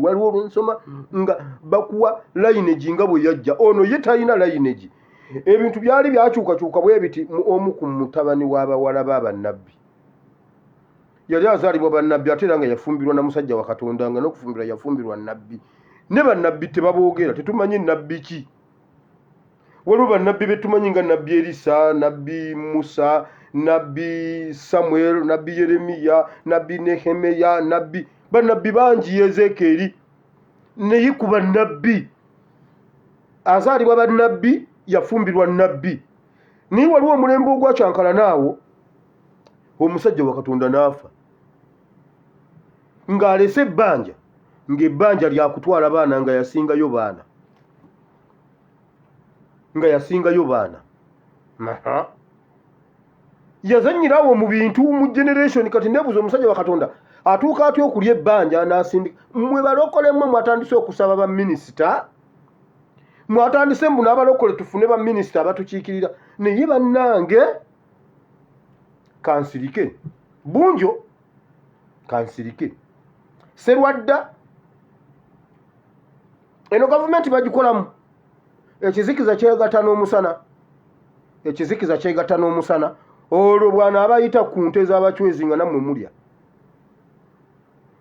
Speaker 1: waliwo olwensoma nga bakuwa lineage nga bwe yajja ono ye tayina lineage. Ebintu byali byakyukakyuka bwe biti omu ku mutabani w'abawala b'abannabbi yali azaalibwa bannabbi ate era nga yafumbirwa na musajja wa Katonda nga n'okufumbirwa yafumbirwa nnabbi ne bannabbi tebaboogera tetumanyi nnabbi ki. Waliwo bannabbi be tumanyi nga nabbi Erisa, nabbi Musa, nabbi Samuel, nabbi Yeremiya, nabbi Nehemiya, bannabbi bangi Ezekieri naye ku bannabbi azaalibwa bannabbi yafumbirwa nnabbi. Naye waliwo omulembe ogwakyankala naawo omusajja wa Katonda n'afa ng'alese ebbanja ng'ebbanja lyakutwala baana nga yasingayo baana yazanyirawo mu bintu mu generation. Kati nebuuza omusajja wa Katonda atuuka atya okulya ebbanja n'asindika? Mmwe balokolemu mwatandise okusaba baminisita, mwatandise mbu n'abalokole tufune baminisita abatukiikirira. Naye bannange kansirike bunjo kansirike serwadda eno gavumenti bagikolamu ekizikiza kyegatta n'omusana olwo bwana abayita ku nte z'abachwezi nga nammwe mulya,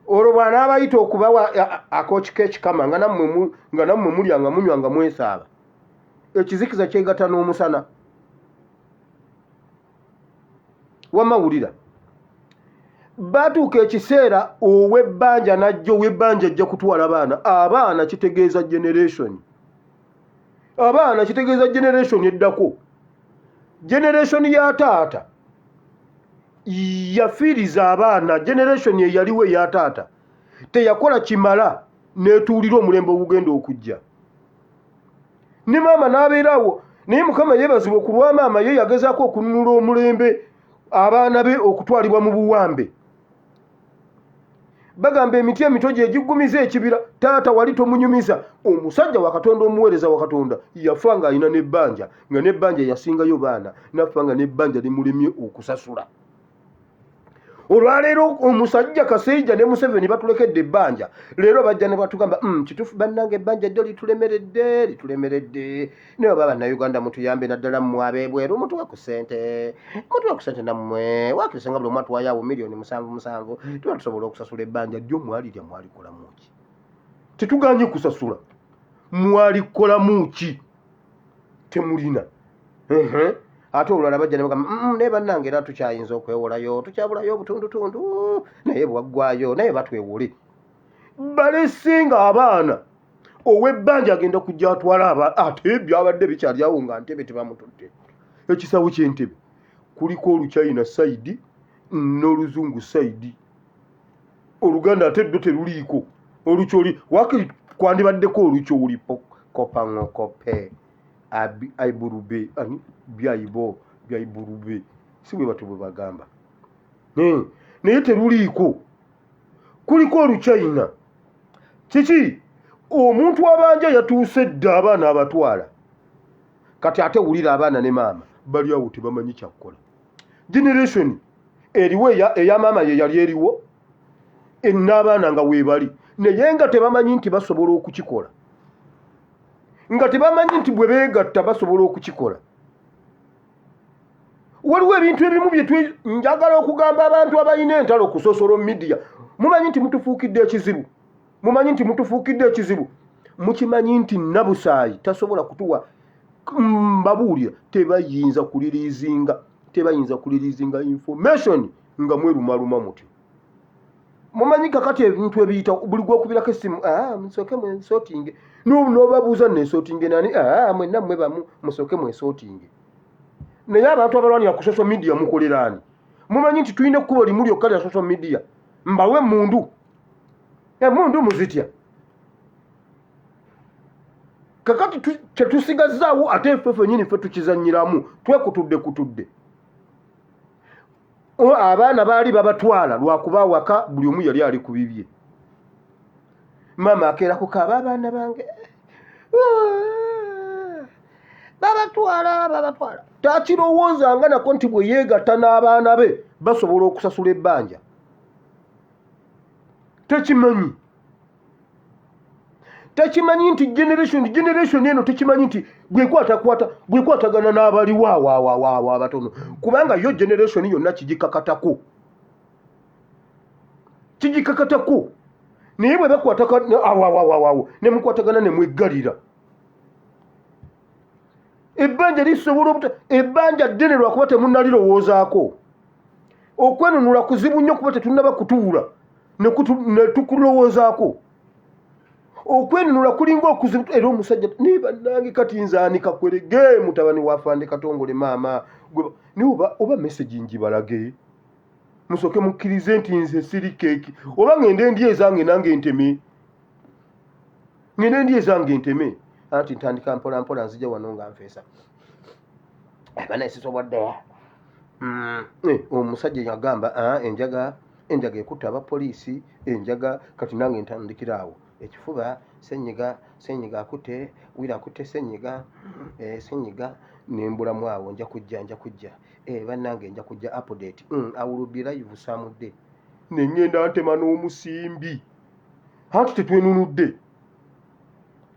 Speaker 1: olwo bwana abayita okubawa akoki k'ekikama nga nammwe mulya nga munywa nga mwesaaba. Ekizikiza kyegatta n'omusana. Wamawulira batuuka ekiseera ow'ebbanja najja ow'ebbanja ajja kutwala abaana kitegeeza generation. Abaana kitegeeza generation eddako. Generation ya taata yafiiriza abaana, generation ye yaliwo eya taata teyakola kimala netuulira omulembe ogugenda okujja. Ne maama n'abeerawo, naye Mukama yeebazibwa ku lwa maama ye yagezaako okununula omulembe abaana be okutwalibwa mu buwambe. bagamba emiti emito gye gigumiza ekibira taata wali tomunyumiza omusajja wa Katonda omuweereza wa Katonda yafa nga alina n'ebbanja nga n'ebbanja yasingayo baana nafa nga n'ebbanja limulemye okusasula olwaleero omusajja Kaseija ne Museveni batulekedde ebbanja leero bajja ne batugamba kituufu bannange ebbanja ddyo litulemeredde naye baba bannayuganda mutuyambe naddala mmwe ab'ebweru mutuwe ku ssente nammwe wakirisa nga buli omu atwayo miliyoni 7 tuba tusobola okusasula ebbanja ddyo mwalirya mwalikolamu ki tetuganye kusasula mwalikolamu ki temulina ate olulala bajja ne bagamba naye bannange era tukyayinza okwewolayo tukyabulayo obutundutundu naye bwaggwayo naye batwewole balesinga abaana ow'ebbanja agenda kujja atwala ate byabadde bikyalyawo nga ntebe tebamutudde ekisawo ky'entebe kuliko oluchina saidi n'oluzungu saidi oluganda ate ddyo teruliiko olukyoli wakiri kwandibaddeko olukyoli kopangokope aiburube ani byaiburube si bwe batu bwe bagamba naye teruliiko kuliko oluchina kiki omuntu abanja yatuuse dda abaana abatwala kati ate wulira abaana ne maama bali awo tebamanyi kyakkola generation eriwo eya maama ye yali eriwo n'abaana nga weebali naye nga tebamanyi nti basobola okukikola nga tebamanyi nti bwe beegatta basobola okukikola waliwo ebintu ebimu bye njagala okugamba abantu abalina entalo ku social media mumanyi nti mutufuukidde ekizibu mukimanyi nti nabusaayi tasobola kutuwa mbabuulira tebayinza kulirizinga information nga mwerumaluma mutyo mumanyi kakati ebintu ebiyita buli gwokubirako essimu musooke mwensootinge n'obabuuza nensootinge nani mwenna mmwe bamu musooke mwensootinge naye abantu abalwanira ku social media mukoleraani mumanyi nti tulina ekkubo limu lyokka lya social media mbawe emundu muzitya kakati kyetusigazaawo ate ffe fenyini ffe tukizanyiramu twekutudde abaana baali babatwala lwakuba waka buli omu yali ali ku bibye maama akeera kukaaba abaana bange babatwala takirowoozanga nako nti bwe yeegatta n'abaana be basobola okusasula ebbanja tekimanyi nti generation eno tekimanyi nti bwekwatagana n'abaliwo awo abatono kubanga yo generation yonna kigikakatako naye bwe bakwataka awo ne mukwatagana ne mweggalira ebbanja lisobola ebbanja ddene lwakuba temunnalirowoozaako okwenunula kuzibu nnyo kuba tetunnaba kutuula ne tukulowoozaako okwenunula kulinga okuzibu era omusajja naye bannange kati nzaani kakwerege mutabani wafande Katongole maama oba message njibalage musooke mukkirize nti nze siri keeki oba ngende ndi ezange nange nteme anti ntandika mpola nzija wano nga nfeesa abana sisobodde omusajja yagamba enjaga ekutta abapoliisi enjaga kati nange ntandikira awo ekifuba senyiga akutte wira akutte senyiga nembulamu awo nja kujja bannange nja kujja update awulubira yivusamudde nengenda ntema n'omusimbi anti tetwenunudde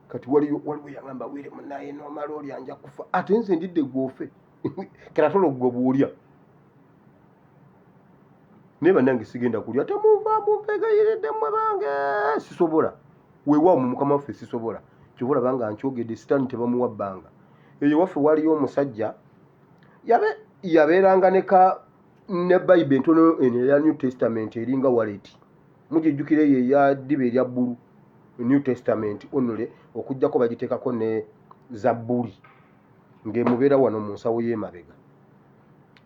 Speaker 1: kati waliwo yagamba wire munaye nomala olya nja kufa ate nze ndidde gwoffe keratolo gwe buulya naye bannange sigenda kulya temuva mumpegayiridde mmwe bange sisobola weewaawo mu mukama waffe sisobola kyobola banga nkyogedde sitaani tebamuwa bbanga eyo waffe waliyo omusajja yabeeranga ne Bible entono eya New Testament eringa wallet mugijjukire ye ya ddiba erya bbulu New Testament onule okujjako bagiteekako ne Zabbuli ng'emubeera wano mu nsawo y'emabega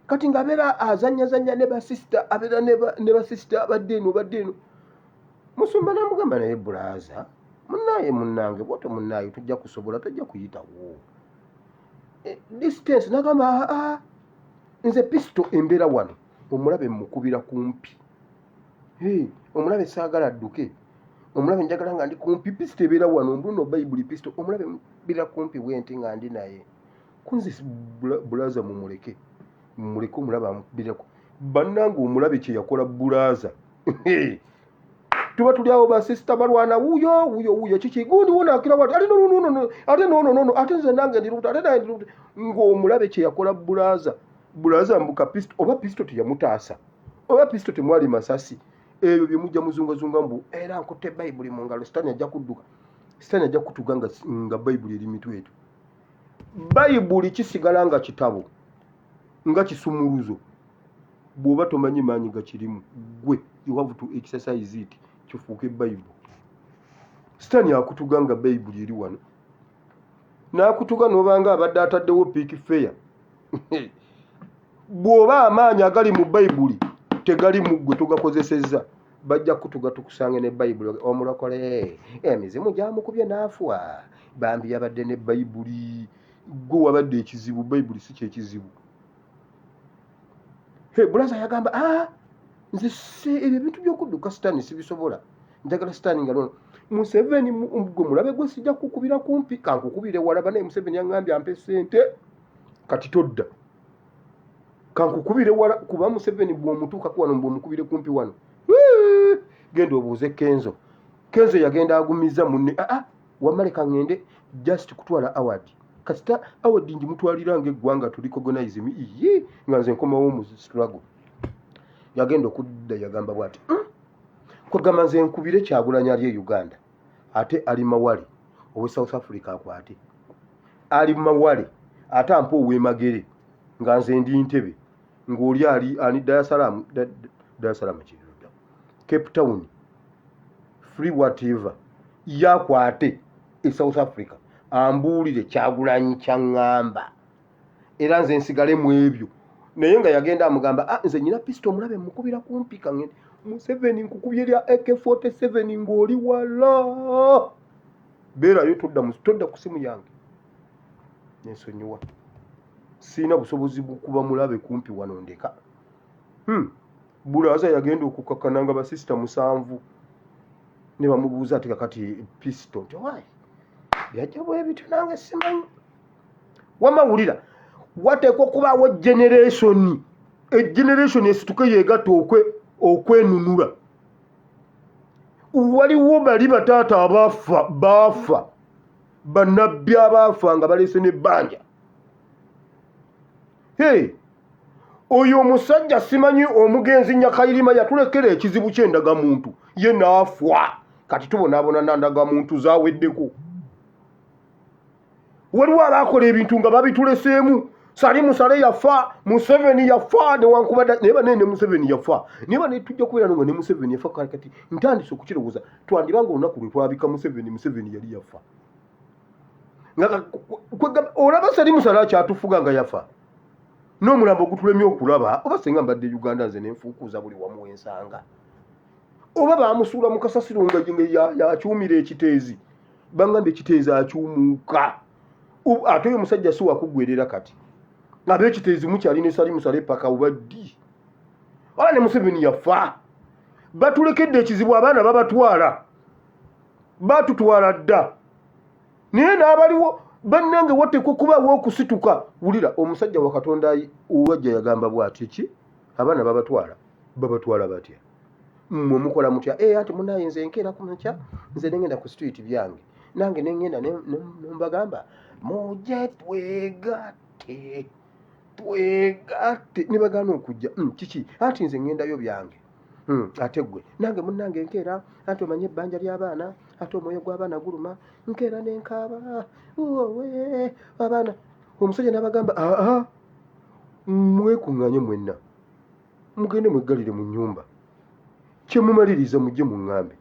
Speaker 1: kati ng'abeera azannyazannya ne basisita abeera ne basisita abadde eno musumba namugamba naye bulaaza munnange bwoto munnaye tujja kusobola tajja kuyitawo distance nagamba nze pisito embeera wano omulabe mukubira kumpi omulabe saagala adduke, omulabe njagala nga ndi kumpi, pisito ebeera wano mbuno bayibuli pisito, omulabe bira kumpi bwenti nga ndi naye. Kunze bulaaza mumuleke omulabe amubirako. Bannange omulabe kye yakola bulaaza. Tuba tuli awo basisita balwana wuyo kiki gundi wona akira wati ate no ate nze nange ndirubuta ate naye ndirubuta ng'omulabe kye yakola bulaaza mbuka pisito oba pisito teyamutaasa oba pisito temwali masasi ebyo bye mujja muzungazunga mbu era nkutte bayibuli mu ngalo sitaani ajja kudduka sitaani ajja kutuga nga bayibuli eri mitwe etu. Bayibuli kisigala nga kitabo nga kisumuluzo bw'oba tomanyi maanyi gakirimu gwe you have to exercise it kifuuke bayibuli. Sitaani akutuga nga bayibuli eri wano n'akutuga n'obanga abadde ataddewo piiki feya bw'oba amaanyi agali mu bayibuli tegali mu ggwe tugakozesezza bajja kutuga tukusange ne bayibuli omulokole emizimu gyamukubye n'afuwa bambi yabadde ne bayibuli gwe wabadde ekizibu bayibuli si kyekizibu. Bulaaza yagamba nze ebyo ebintu by'okudduka sitaani sibisobola njagala sitaani nga nono Museveni gwe mulabe gwe sijja kukubira kumpi kankukubire walaba naye Museveni yaŋŋambye ampe ssente kati todda kankukubire wala kuba Museveni bw'omutuukako wano bw'omukubire kumpi wano genda obuuze Kenzo yagenda agumiza munne wamaleka ŋŋende just kutwala award kasita award njimutwalira ng'eggwanga tuli recognize me nga nze nkomawo mu struggle. Yagenda okudda yagamba bw'ati kwagamba nze nkubire Kyagulanyi ali e Uganda ate ali Mawale owe South Africa akwate ali Mawale ate ampa ow'Emagere nga nze ndi Ntebe ng'oli ali Dar es Salaam kiruda Cape Town free whatever yakwate e South Africa ambuulire Kyagulanyi kyaŋŋamba era nze nsigale mu ebyo naye nga yagenda amugamba nze nyina pisito omulabe mukubira kumpi kaŋŋende Museveni nkukubye lya AK-47 ng'oli wala beerayo todda ku simu yange nensonyiwa siina busobozi bukuba mulabe kumpi wano ndeka. Bulaaza yagenda okukakana nga basisita 7 ne bamubuuza ati kakati pisito nti waayi byajja bwebityo nange simanyi. Wamawulira wateekwa okubaawo generation esituke yeegatta okwenunula. Waliwo bali bataata baafa bannabbi abaafa nga baleese n'ebbanja. Oyo omusajja simanyi omugenzi Nyakayirima yatulekera ekizibu ky'endagamuntu ye n'afa kati tubonaabona nandagamuntu zaaweddeko. Waliwo abaakola ebintu nga babituleseemu Salimu Sale yafa Museveni yafa newankubadde naye banene Museveni yafa naye bane tujja kubeera nga ne Museveni yafa kati ntandise okukirowooza twandibanga olunaku lwe twabika Museveni yali yafa olaba Salimu Sale akyatufuga nga yafa n'omulambo ogutulemye okulaba oba senga mbadde Uganda nze nenfuukuuza buli wamu wensanga oba baamusuula mu kasasiro nga yakyumira ekiteezi bangambye ekiteezi akyumuuka ate oyo musajja si wakuggwerera kati ab'ekiteezi mukyali ne Salimu Sale paka obaddi oba ne Museveni yafa batulekedde ekizibu abaana batutwala dda naye n'abaliwo bannange wateekwa okubaawo okusituka. Wulira omusajja wa Katonda owajja yagamba bw'ati ki abaana babatwala batya mmwe mukola mutya ati munaye nze nkeera ku makya nze nengenda ku street byange nange nengenda nembagamba mujje twegatte ne bagaana okujja kiki ati nze ngendayo byange ate gwe nange munnange nkeera anti omanye ebbanja ly'abaana ate omwoyo gw'abaana guluma nkeera nenkaaba abaana. Omusajja n'abagamba mwekuŋŋanye mwenna mugende mweggalire mu nnyumba kyemumaliriza mujje muŋŋambe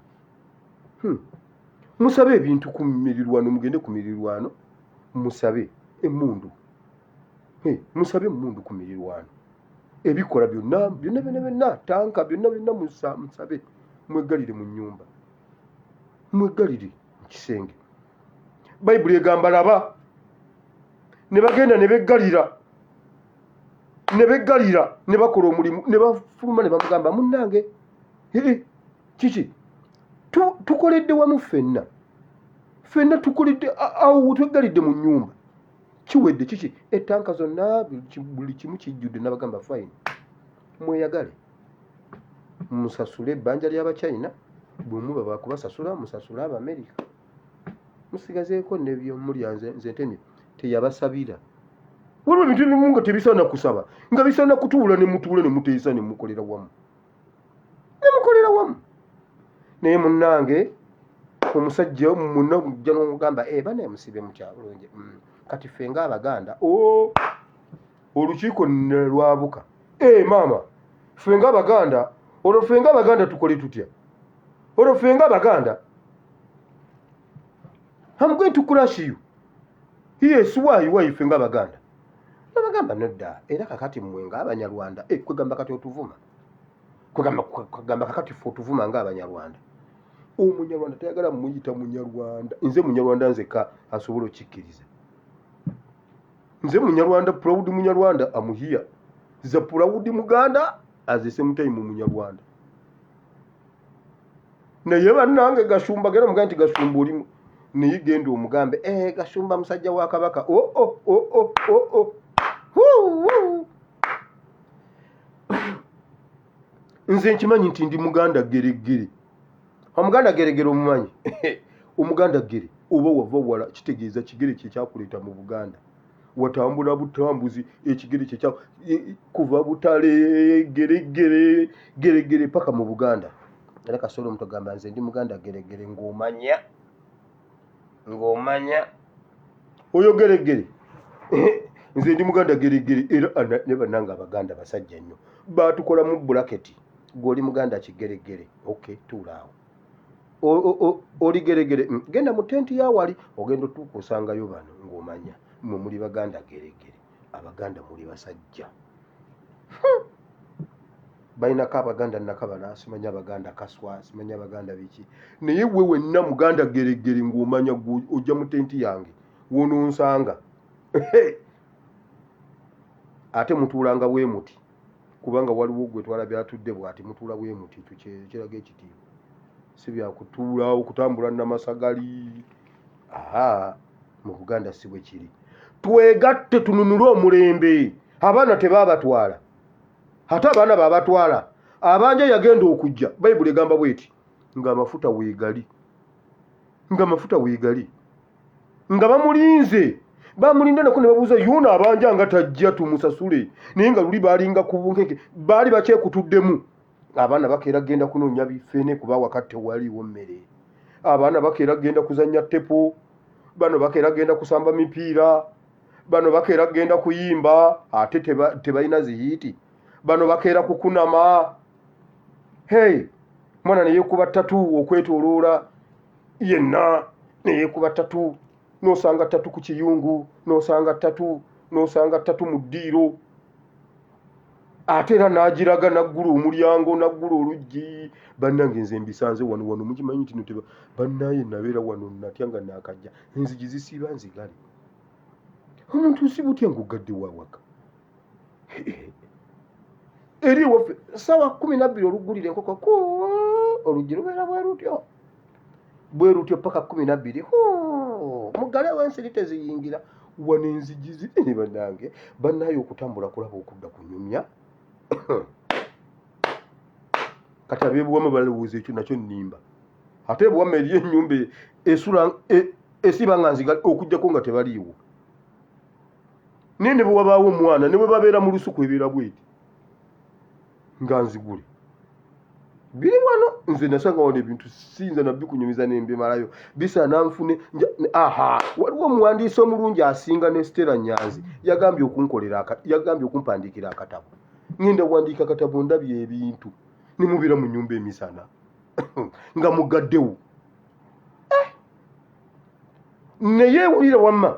Speaker 1: musabe ebintu ku mirirwano mugende ku mirirwano musabe emmundu musabe emmundu ku mirirwano ebikola byonna tanka byonna musabe mweggalire mu nnyumba mweggalire mu kisenge. Bayibuli egamba laba ne bagenda ne beggalira ne bakola omulimu ne bafuluma ne bamugamba munnange kiki tukoledde wamu ffenna tukoledde awo twegalidde mu nnyumba kiwedde kiki ettanka zonna buli kimu kijjudde n'abagamba fine mweyagale musasule ebbanja ly'abachina bwe muba bakubasasula musasule Abamerika musigazeeko nebyomulya nze ntemye teyabasabira waliwo ebintu ebimu nga tebisaana kusaba nga bisaana kutuula ne mutuula ne muteesa ne mukolera wamu naye munnange omusajja munna mujja n'omugamba bana emusibe mukyalungi kati ffe ng'Abaganda olukiiko ne lwabuka maama ffe ng'Abaganda olwo ffe ng'Abaganda tukole tutya olwo ffe ng'Abaganda I'm going to crush you yes why ffe ng'Abaganda nabagamba nedda era kakati mmwe ng'Abanyarwanda kwegamba kati otuvuma kwegamba kakati ffe otuvuma ng'Abanyarwanda Omunyarwanda tayagala muyita Munyarwanda nze Munyarwanda nzeka asobola okikkiriza nze Munyarwanda proud Munyarwanda I'm here is a proud Muganda at the same time Munyarwanda naye bannange Gashumba gera mugambe nti Gashumba olimu naye genda omugambe Gashumba musajja wa Kabaka nze nkimanyi nti ndi Muganda geregere Omuganda geregere omumanyi Omuganda gere oba wava wala kitegeeza kigere kye kyakuleeta mu Buganda watambula butambuzi ekigere kye kuva Butale geregere paka mu Buganda era kasolo mutogamba nze ndi Muganda geregere ng'omanya oyo geregere nze ndi Muganda geregere era ne bannanga Abaganda basajja nnyo baatukola mu bracket gw'oli Muganda kigeregere okay tuulaawo oli geregere genda mu tenti yawali ogenda otukusangayo bano ng'omanya mwe muli Baganda geregere Abaganda muli basajja bainako Abaganda nakabala simanya Abaganda kaswa simanya Abaganda biki naye we wenna Muganda geregere ng'omanya ojja mu tenti yange wononsanga ate mutuulanga bwe muti kubanga waliwo gwe twalabye atudde bw'ati mutuula bwe muti tukiraga ekitiibwa si bya kutuula okutambula n'amasagali mu Buganda si bwe kiri twegatte tununule Omuleembe abaana tebaabatwala ate abaana baabatwala abanja yagenda okujja Bayibuli egamba bweti ng'amafuta weegali nga bamulinze bamulinda nako ne babuuza yuno abanja nga tajja tumusasule naye nga luli baalinga ku bunkeke baali bakyekutuddemu abaana bakeera genda kunoonya bifeene kuba wakati waliwo mmere abaana bakeera genda kuzannya tepo bano bakeera genda kusamba mipiira bano bakeera genda kuyimba ate tebalina zihiiti bano bakeera kukunama mwana neyeekuba ttatu okwetooloola yenna neyeekuba ttatu n'osanga ttatu ku kiyungu n'osanga ttatu mu ddiiro ate era n'agiraga naggula omulyango naggula oluggi bannange nze mbisanze wano mukimanyi nti no bannaye nabeera wano natya nga naakajja enzigi zisiiba nzigale omuntu si butya ng'ogadde wawaka eri waffe ssaawa 12 oluggulira enkoko oluggi lubeera bwe rutyo paka 12 mugale w'ensiri teziyingira wano enzigi ziri bannange bannaye okutambula kulaba okudda kunyumya kati abeebuwama balowooza ekyo nakyo nnimba ate ebuwama eri ennyumba esiba nga nziga okujjako nga tebaliiwo naye ne bwe wabaawo omwana ne bwe babeera mu lusuku ebeera bweti nga nzigule biri wano nze nasanga wano ebintu siyinza nabikunyumiza nembimalayo bisaana nfune waliwo omuwandiisi omulungi asinga ne Stella Nyanzi yagambye okumpandiikira akatabo ngenda wandiika akatabo ndabye ebintu ne mubeera mu nnyumba emisana nga mugaddewo naye wulira wamma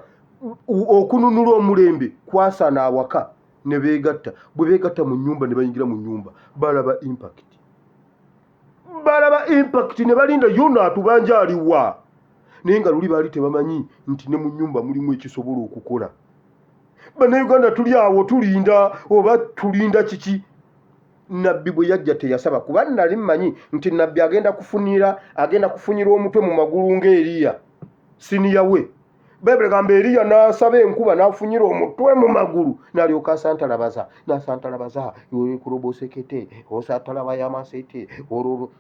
Speaker 1: okununula Omuleembe kwasaana awaka ne beegatta bwe beegatta mu nnyumba ne bayingira mu nnyumba balaba impact ne balinda yuno atubanja aliwa naye nga luli baali tebamanyi nti ne mu nnyumba mulimu ekisobola okukola Bannayuganda tuli awo tulinda oba tulinda kiki nabbi bwe yajja teyasaba kuba nali mmanyi nti nabbi agenda kufunira omutwe mu magulu ng'Eriya siniya we. Bayibuli egamba Eriya n'asaba enkuba n'afunyira omutwe mu magulu n'alyoka asantalabaza kulobosekete osatalaba y'amasete olwo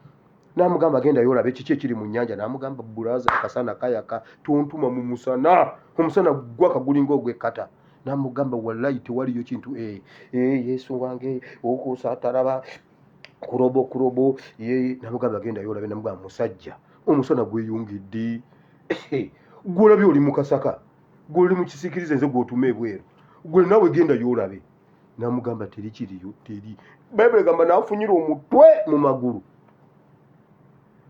Speaker 1: n'amugamba genda yolabe kiki ekiri mu nnyanja n'amugamba bulaza akasana kayaka tontuma mu musana omusana gwaka gulinga ogw'ekkata n'amugamba wallahi tewaliyo kintu Yesu wange okusatalaba kulobo n'amugamba genda yolabe n'amugamba musajja omusana gweyongedde gwolabye oli mu kasaka gwoli mu kisiikirize nze gw'otuma ebweru gwe nawe genda yolabe n'amugamba teri kiriyo teri. Bayibuli egamba n'afunyira omutwe mu magulu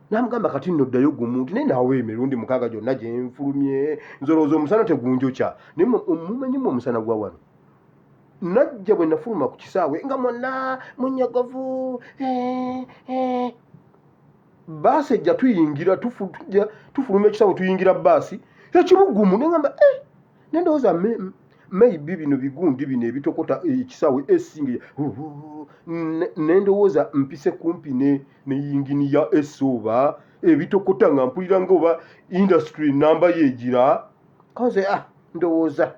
Speaker 1: n'amugamba kati nno ddayo gumuntu naye naawe emirundi 6 gyonna gye nfulumye nzolowooza omusana tegunjokya naye mumanyimu omusana gwa wano najja bwe nafuluma ku kisaawe nga mwonna munyogovu baasi ejja tuyingira tufuluma ekisaawe tuyingira baasi ekibugumu neŋamba nendowooza maybe bino bigundi bino ebitokota ekisaawe esinga nendowooza mpise kumpi ne yingini ya esooba ebitokota nga mpulira nga oba industry namba yeegira kaze ndowooza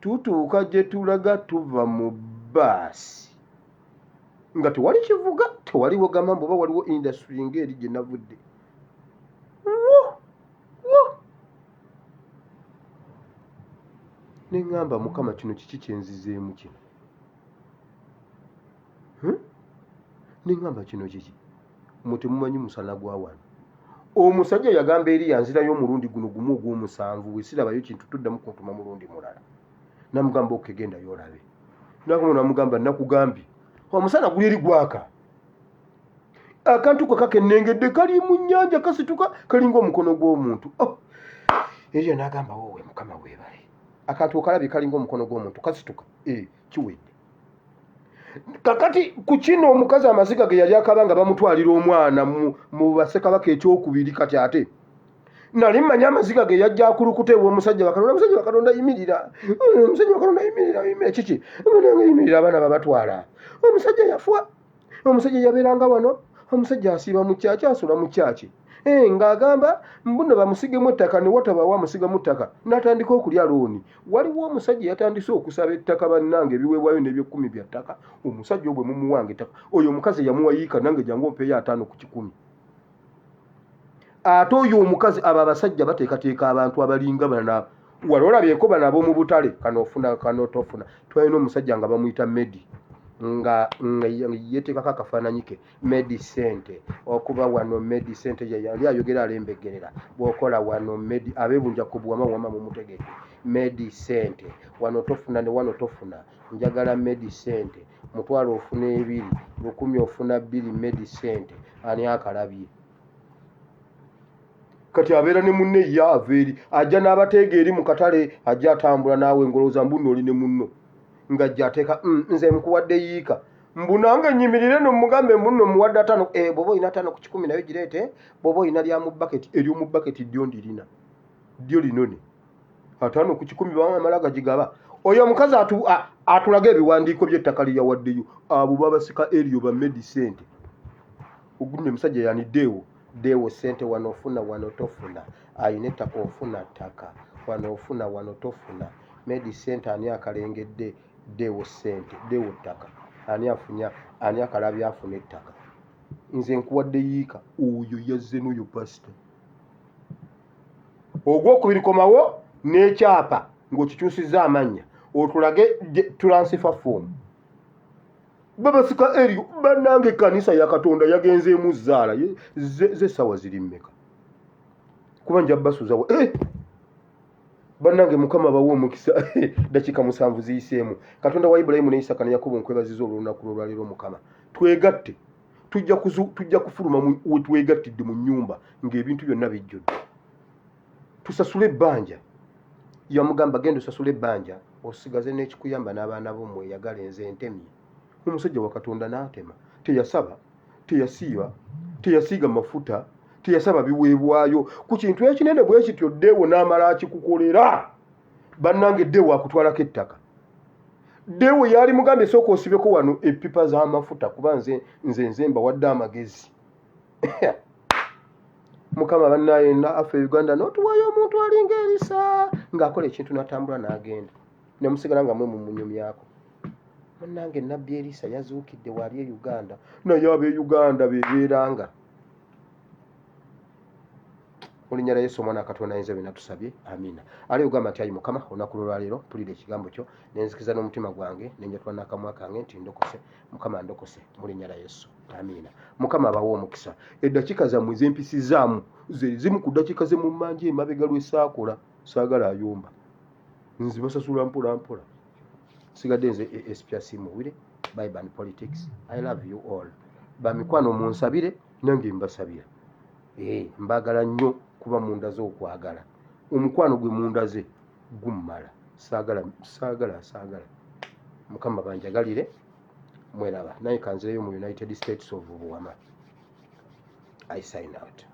Speaker 1: tutuuka gye tulaga tuva mu baasi nga tewali kivuga tewaliwo gamambo oba waliwo industry ng'eri gye navudde neŋŋamba Mukama kino kiki kyenzizeemu kino neŋŋamba kino kiki mutemumanyi musana gwa wano. Omusajja yagamba Eriya nzirayo omulundi guno gumu ogw'omusanvu wesirabayo kintu tuddamu kuntuma mulundi mulala namugamba okegenda yolabe namugamba nakugambye omusana guli eri gwaka akantu kakakennengedde kali mu nnyanja kasituka kalinga omukono gw'omuntu. Eriya n'agamba wowe Mukama weebale akantu okalabye kalinga omukono gw'omuntu kasituka kiwedde. Kakati ku kino omukazi amaziga ge yali akabanga bamutwalira omwana mu Bassekabaka ekyokubiri kati ate nali mmanyi amaziga ge yajja akulukuta ew'omusajja Katonda yimirira kiki yimirira abaana babatwala omusajja yafuwa omusajja yabeeranga wano omusajja asiiba mu kyaki asula mu kyaki ng'agamba mbuno bamusigemu ettaka ne wataba wamusigamu ttaka n'atandika okulya looni. Waliwo omusajja yatandise okusaba ettaka bannange ebiweebwayo n'eby'ekkumi bya ttaka omusajja obwe mumuwanga ettaka oyo omukazi yamuwayiika nange jangu ompeeyo 5 ku 100. Ate oyo omukazi abo abasajja bateekateeka abantu abalinga bana wali olabyeko bano ab'omu butale kanofuna kanotofuna twalina omusajja nga bamuyita Medi nga yeteekako akafaananyi ke Medicente okuba wano Medicente yali ayogera alembegerera bw'okola wano Medi abeebunja ku buwama mu mutegeke Medicente wano tofuna ne wano tofuna njagala Medicente mutwalo ofuna 2 10 ofuna 2 Medicente ani akalabye kati abeera ne munne yaava eri ajja n'abateega eri mu katale ajja atambula naawe ngolooza mbuno oli ne munno ngajja ateeka nze nkuwadde yiika mbunange nyimirire no mugambe munno muwadde 5 bw'oba olina 5 ku 10 nayo gireete bw'oba olina lya mu baketi ery'omu baketi ddyo ndirina ddyo linone 5 ku 10 bamala gagigaba oyo omukazi atulaga ebiwandiiko by'ettaka lye yawaddeyo abo babasika eriyo ba Medicente ogunne musajja yaniddeewo dewo sente wanofuna wanotofuna ayina ettaka ofuna ttaka wanofuna wanotofuna Medicente ani akalengedde dewo sente dewo ttaka ani afunya ani akalabya afuna ettaka nze nkuwadde yiika oyo yazze n'oyo pasita ogwokubiri komawo n'ekyapa ng'okikyusizza amannya otulage transfer form babasika eriyo bannange ekkanisa ya Katonda yagenzeemu zaala z'essaawa ziri mmeka kuba nja basuzawo bannange Mukama bawe omukisa dakiika 7 ziyiseemu Katonda wa Ibulayimu ne Isaka ne Yakobo nkwebaziza olunaku lwaleero Mukama twegatte tujja kufuluma twegattidde mu nnyumba ng'ebintu byonna bijjudde tusasule ebbanja yamugamba genda osasule ebbanja osigaze n'ekikuyamba n'abaana bommwe eyagala enze entemye omusajja wa Katonda n'atema teyasaba teyasiiba teyasiiga mafuta teyasaba biweebwayo ku kintu ekinene bwe kityo ddeewo n'amala akikukolera bannange ddeewo akutwalako ettaka dewe yali mugambye sooka osibeko wano epipa z'amafuta kuba nze mbawadde amagezi mukama bannaye affe Uganda n'otuwayo omuntu alinga Erisa ng'akola ekintu n'atambula n'agenda ne musigala nga mwe mumunyumyako. Munnange nabbi Erisa yazuukidde wali e Uganda naye ab'e Uganda beebeeranga. Olinnya Yesu omwana wa Katonda ayinza byonna tusabye, amiina. Ali ugamba nti ayi Mukama olunaku lwaleero mpulira ekigambo kyo ne nzikiza n'omutima gwange ne njatula n'akamwa kange nti ndokose. Mukama ndokose mu linnya lya Yesu, amiina. Mukama abawe omukisa. Eddakiika zammwe z'empisizaamu ze zimu ku ddakiika ze mu mmanja emabega lw'esaakola saagala ayomba. Nzibasasula mpola mpola. Sigadde nze espia simuwire Bible and politics. I love you all. Bamikwano munsabire nange mbasabira. Mbagala nnyo kuba munda ze okwagala. Omukwano gwe munda ze gummala. Saagala. Mukama banjagalire mweraba. Naye kanzireyo mu United States of Buwama. I sign out.